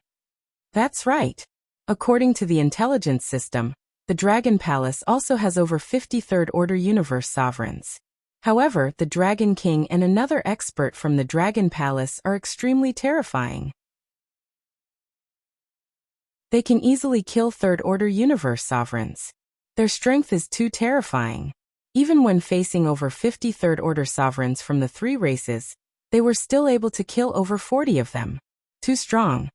That's right. According to the intelligence system, the Dragon Palace also has over 50 third-order universe sovereigns. However, the Dragon King and another expert from the Dragon Palace are extremely terrifying. They can easily kill third-order universe sovereigns. Their strength is too terrifying. Even when facing over 50 third-order sovereigns from the three races, they were still able to kill over 40 of them. Too strong.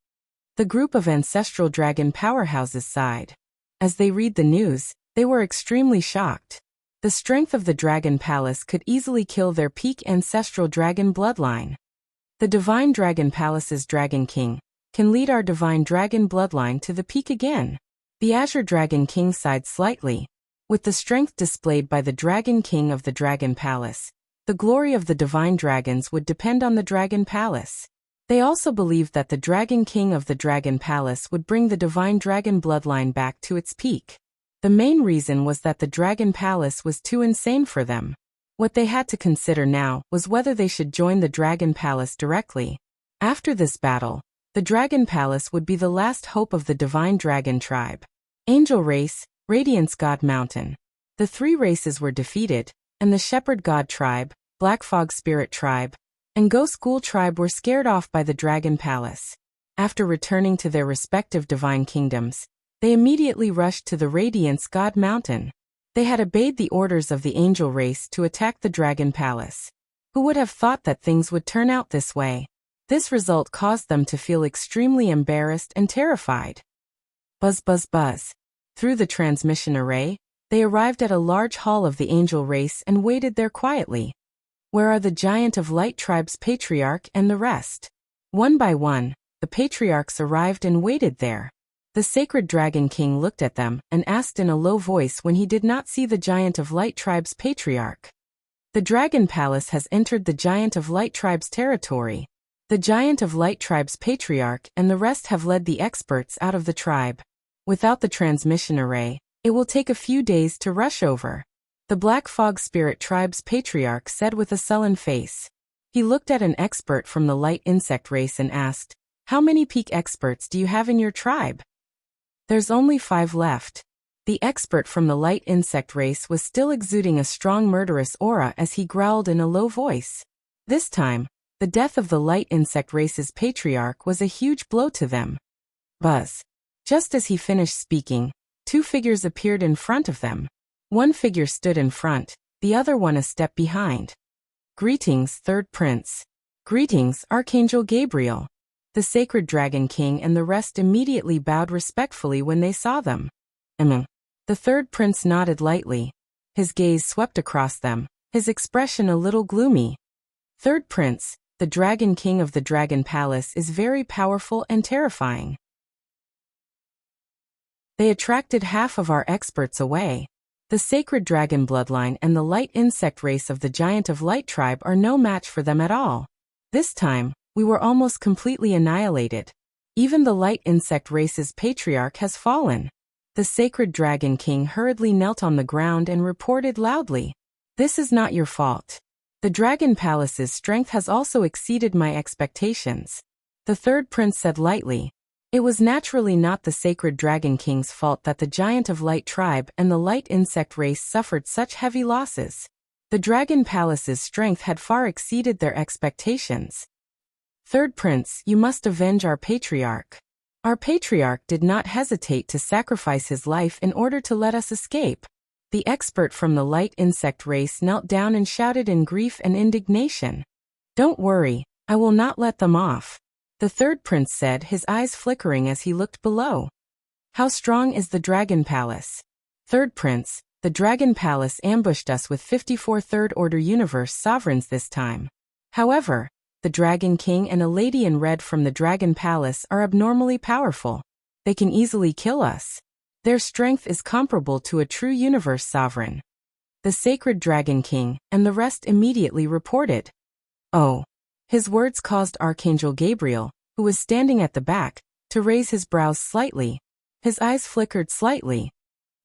The group of ancestral dragon powerhouses sighed. As they read the news, they were extremely shocked. The strength of the Dragon Palace could easily kill their peak ancestral dragon bloodline. The Divine Dragon Palace's Dragon King can lead our Divine Dragon bloodline to the peak again. The Azure Dragon King sighed slightly. With the strength displayed by the Dragon King of the Dragon Palace, the glory of the Divine Dragons would depend on the Dragon Palace. They also believed that the Dragon King of the Dragon Palace would bring the Divine Dragon bloodline back to its peak. The main reason was that the Dragon Palace was too insane for them. What they had to consider now was whether they should join the Dragon Palace directly. After this battle, the Dragon Palace would be the last hope of the Divine Dragon tribe. Angel Race, Radiance God Mountain. The three races were defeated, and the Shepherd God tribe, Black Fog Spirit tribe, and Ghost Ghoul tribe were scared off by the Dragon Palace. After returning to their respective divine kingdoms, they immediately rushed to the Radiance God Mountain. They had obeyed the orders of the angel race to attack the Dragon Palace. Who would have thought that things would turn out this way? This result caused them to feel extremely embarrassed and terrified. Buzz buzz buzz. Through the transmission array, they arrived at a large hall of the angel race and waited there quietly. Where are the Giant of Light tribe's patriarch and the rest? One by one, the patriarchs arrived and waited there. The Sacred Dragon King looked at them and asked in a low voice when he did not see the Giant of Light tribe's patriarch. The Dragon Palace has entered the Giant of Light tribe's territory. The Giant of Light tribe's patriarch and the rest have led the experts out of the tribe. Without the transmission array, it will take a few days to rush over. The Black Fog Spirit tribe's patriarch said with a sullen face. He looked at an expert from the light insect race and asked, "How many peak experts do you have in your tribe?" "There's only 5 left." The expert from the light insect race was still exuding a strong murderous aura as he growled in a low voice. This time, the death of the light insect race's patriarch was a huge blow to them. Buzz. Just as he finished speaking, 2 figures appeared in front of them. One figure stood in front, the other one a step behind. "Greetings, Third Prince." "Greetings, Archangel Gabriel." The Sacred Dragon King and the rest immediately bowed respectfully when they saw them. The Third Prince nodded lightly. His gaze swept across them, his expression a little gloomy. "Third Prince, the Dragon King of the Dragon Palace is very powerful and terrifying. They attracted half of our experts away. The Sacred Dragon bloodline and the light insect race of the Giant of Light tribe are no match for them at all. This time, we were almost completely annihilated. Even the light insect race's patriarch has fallen." The Sacred Dragon King hurriedly knelt on the ground and reported loudly, "This is not your fault. The Dragon Palace's strength has also exceeded my expectations." The Third Prince said lightly, "It was naturally not the Sacred Dragon King's fault that the Giant of Light tribe and the light insect race suffered such heavy losses. The Dragon Palace's strength had far exceeded their expectations. Third Prince, you must avenge our patriarch. Our patriarch did not hesitate to sacrifice his life in order to let us escape." The expert from the light insect race knelt down and shouted in grief and indignation, "Don't worry, I will not let them off." The Third Prince said, his eyes flickering as he looked below. "How strong is the Dragon Palace?" "Third Prince, the Dragon Palace ambushed us with 54 Third-Order Universe sovereigns this time. However, the Dragon King and a lady in red from the Dragon Palace are abnormally powerful. They can easily kill us. Their strength is comparable to a true universe sovereign." The Sacred Dragon King and the rest immediately reported. "Oh." His words caused Archangel Gabriel, who was standing at the back, to raise his brows slightly. His eyes flickered slightly.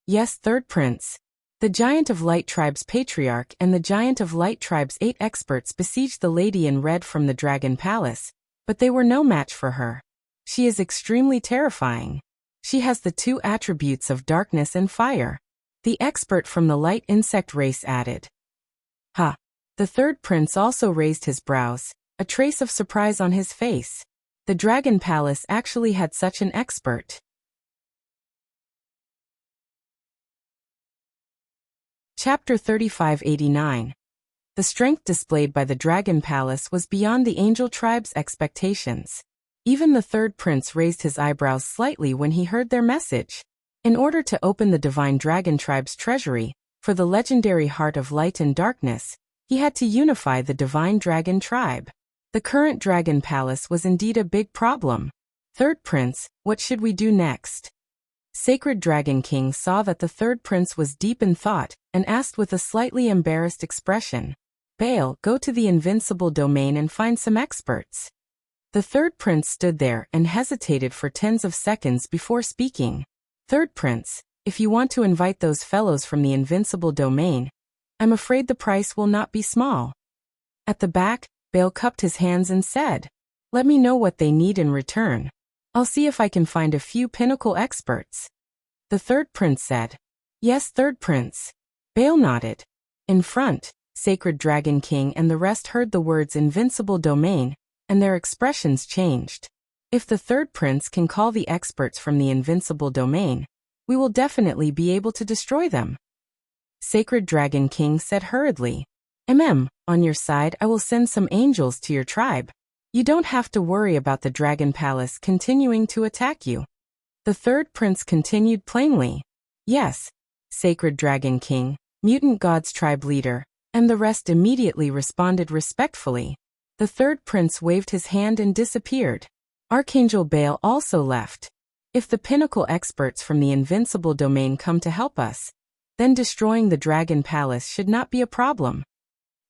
"Yes, Third Prince. The Giant of Light tribe's patriarch and the Giant of Light tribe's 8 experts besieged the lady in red from the Dragon Palace, but they were no match for her. She is extremely terrifying. She has the 2 attributes of darkness and fire." The expert from the light insect race added. "Ha!" The Third Prince also raised his brows, a trace of surprise on his face. The Dragon Palace actually had such an expert. Chapter 3589. The strength displayed by the Dragon Palace was beyond the Angel Tribe's expectations. Even the third prince raised his eyebrows slightly when he heard their message. In order to open the Divine Dragon Tribe's treasury, for the legendary Heart of Light and Darkness, he had to unify the Divine Dragon Tribe. The current Dragon Palace was indeed a big problem. Third Prince, what should we do next? Sacred Dragon King saw that the third prince was deep in thought, and asked with a slightly embarrassed expression, "Baal, go to the Invincible domain and find some experts." The third prince stood there and hesitated for tens of seconds before speaking. "Third prince, if you want to invite those fellows from the Invincible domain, I'm afraid the price will not be small." At the back, Baal cupped his hands and said, "Let me know what they need in return. I'll see if I can find a few pinnacle experts." The third prince said, "Yes, third prince." Baal nodded. In front, Sacred Dragon King and the rest heard the words Invincible domain, and their expressions changed. "If the third prince can call the experts from the Invincible domain, we will definitely be able to destroy them." Sacred Dragon King said hurriedly, On your side I will send some angels to your tribe. You don't have to worry about the Dragon Palace continuing to attack you." The third prince continued plainly, "Yes, Sacred Dragon King, Mutant God's tribe leader," and the rest immediately responded respectfully. The third prince waved his hand and disappeared. Archangel Baal also left. "If the pinnacle experts from the Invincible domain come to help us, then destroying the Dragon Palace should not be a problem.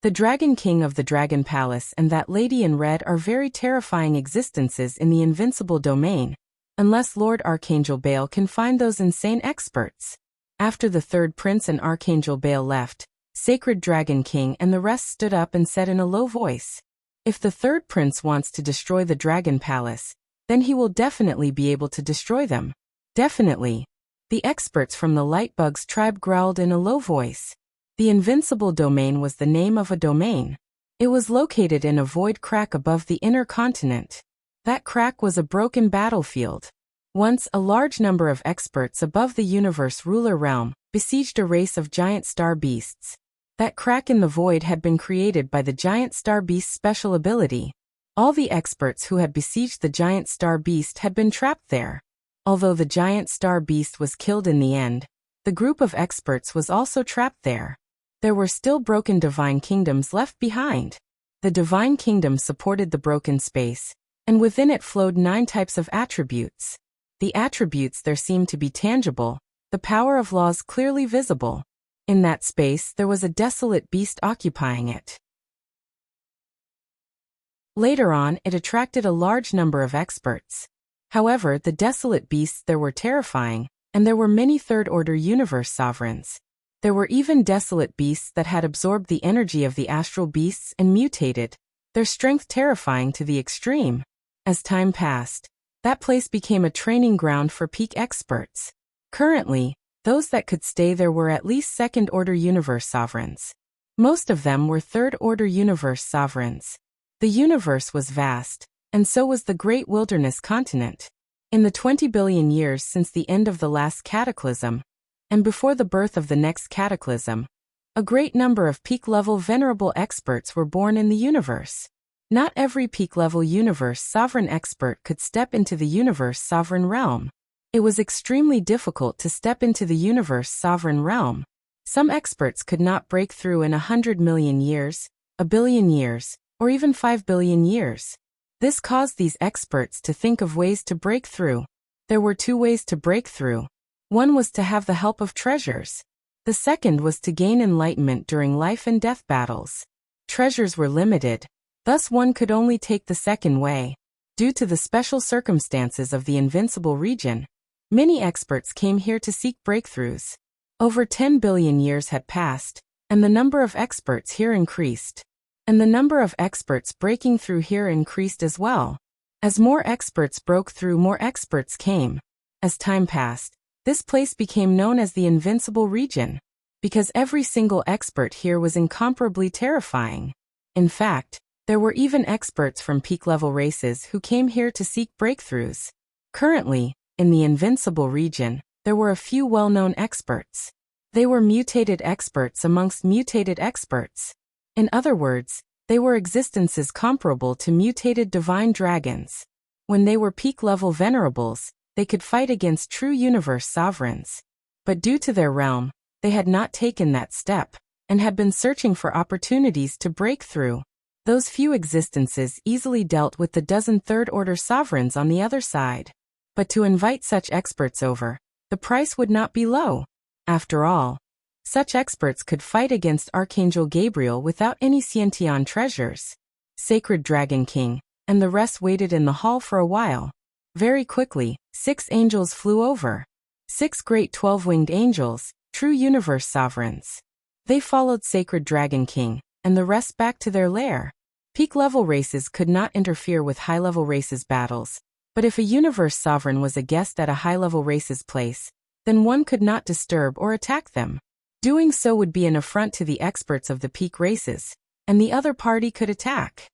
The Dragon King of the Dragon Palace and that lady in red are very terrifying existences in the Invincible domain, unless Lord Archangel Baal can find those insane experts." After the third prince and Archangel Baal left, Sacred Dragon King and the rest stood up and said in a low voice, "If the third prince wants to destroy the Dragon Palace, then he will definitely be able to destroy them. Definitely." The experts from the Lightbug's tribe growled in a low voice. The Invincible domain was the name of a domain. It was located in a void crack above the inner continent. That crack was a broken battlefield. Once a large number of experts above the universe ruler realm besieged a race of giant star beasts. That crack in the void had been created by the giant star beast's special ability. All the experts who had besieged the giant star beast had been trapped there. Although the giant star beast was killed in the end, the group of experts was also trapped there. There were still broken divine kingdoms left behind. The divine kingdom supported the broken space, and within it flowed 9 types of attributes. The attributes there seemed to be tangible, the power of laws clearly visible. In that space there was a desolate beast occupying it. Later on, it attracted a large number of experts. However, the desolate beasts there were terrifying, and there were many third-order universe sovereigns. There were even desolate beasts that had absorbed the energy of the astral beasts and mutated, their strength terrifying to the extreme. As time passed, that place became a training ground for peak experts. Currently, those that could stay there were at least second-order universe sovereigns. Most of them were third-order universe sovereigns. The universe was vast, and so was the great wilderness continent. In the 20 billion years since the end of the last cataclysm, and before the birth of the next cataclysm, a great number of peak-level venerable experts were born in the universe. Not every peak-level universe sovereign expert could step into the universe sovereign realm. It was extremely difficult to step into the universe sovereign realm. Some experts could not break through in 100 million years, a billion years, or even 5 billion years. This caused these experts to think of ways to break through. There were 2 ways to break through. One was to have the help of treasures. The second was to gain enlightenment during life and death battles. Treasures were limited, thus one could only take the second way. Due to the special circumstances of the Invincible region, many experts came here to seek breakthroughs. Over 10 billion years had passed, and the number of experts here increased. And the number of experts breaking through here increased as well. As more experts broke through, more experts came. As time passed, this place became known as the Invincible region, because every single expert here was incomparably terrifying. In fact, there were even experts from peak-level races who came here to seek breakthroughs. Currently, in the Invincible region, there were a few well-known experts. They were mutated experts amongst mutated experts. In other words, they were existences comparable to mutated divine dragons. When they were peak-level venerables, they could fight against true universe sovereigns. But due to their realm, they had not taken that step, and had been searching for opportunities to break through. Those few existences easily dealt with the dozen third-order sovereigns on the other side. But to invite such experts over, the price would not be low. After all, such experts could fight against Archangel Gabriel without any Sciention treasures. Sacred Dragon King and the rest waited in the hall for a while. Very quickly, 6 angels flew over. 6 great 12-winged angels, true universe sovereigns. They followed Sacred Dragon King and the rest back to their lair. Peak-level races could not interfere with high-level races' battles, but if a universe sovereign was a guest at a high-level race's place, then one could not disturb or attack them. Doing so would be an affront to the experts of the peak races, and the other party could attack.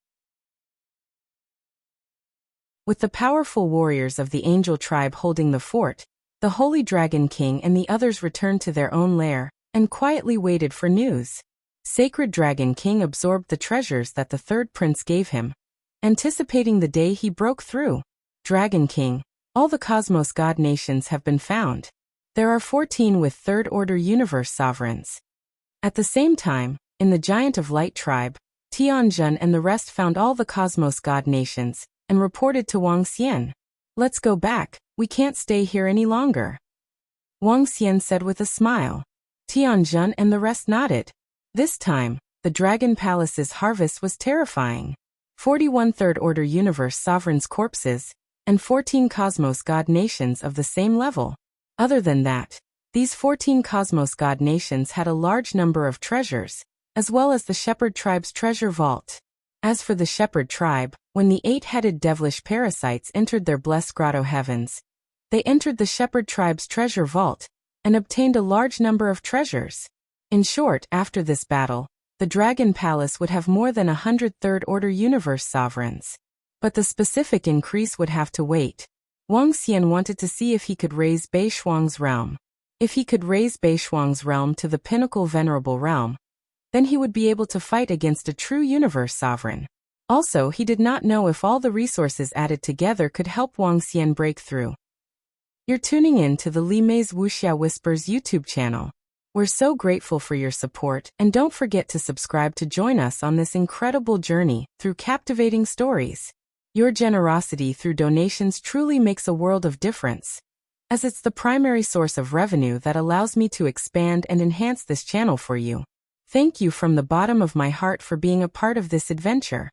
With the powerful warriors of the angel tribe holding the fort, the Holy Dragon King and the others returned to their own lair, and quietly waited for news. Sacred Dragon King absorbed the treasures that the third prince gave him, anticipating the day he broke through. Dragon King, all the cosmos god nations have been found. There are 14 with third-order universe sovereigns. At the same time, in the Giant of Light tribe, Tianjun and the rest found all the cosmos god nations, and reported to Wang Xian. "Let's go back, we can't stay here any longer," Wang Xian said with a smile. Tianjun and the rest nodded. This time, the Dragon Palace's harvest was terrifying. 41 third-order universe sovereigns' corpses, and 14 cosmos god nations of the same level. Other than that, these 14 cosmos god nations had a large number of treasures, as well as the Shepherd tribe's treasure vault. As for the Shepherd tribe, when the 8-headed devilish parasites entered their blessed grotto heavens, they entered the Shepherd tribe's treasure vault, and obtained a large number of treasures. In short, after this battle, the Dragon Palace would have more than 100 third-order universe sovereigns. But the specific increase would have to wait. Wang Xian wanted to see if he could raise Bei Shuang's realm. If he could raise Bei Shuang's realm to the pinnacle venerable realm, then he would be able to fight against a true universe sovereign. Also, he did not know if all the resources added together could help Wang Xian break through. You're tuning in to the Li Mei's Wuxia Whispers YouTube channel. We're so grateful for your support, and don't forget to subscribe to join us on this incredible journey through captivating stories. Your generosity through donations truly makes a world of difference, as it's the primary source of revenue that allows me to expand and enhance this channel for you. Thank you from the bottom of my heart for being a part of this adventure.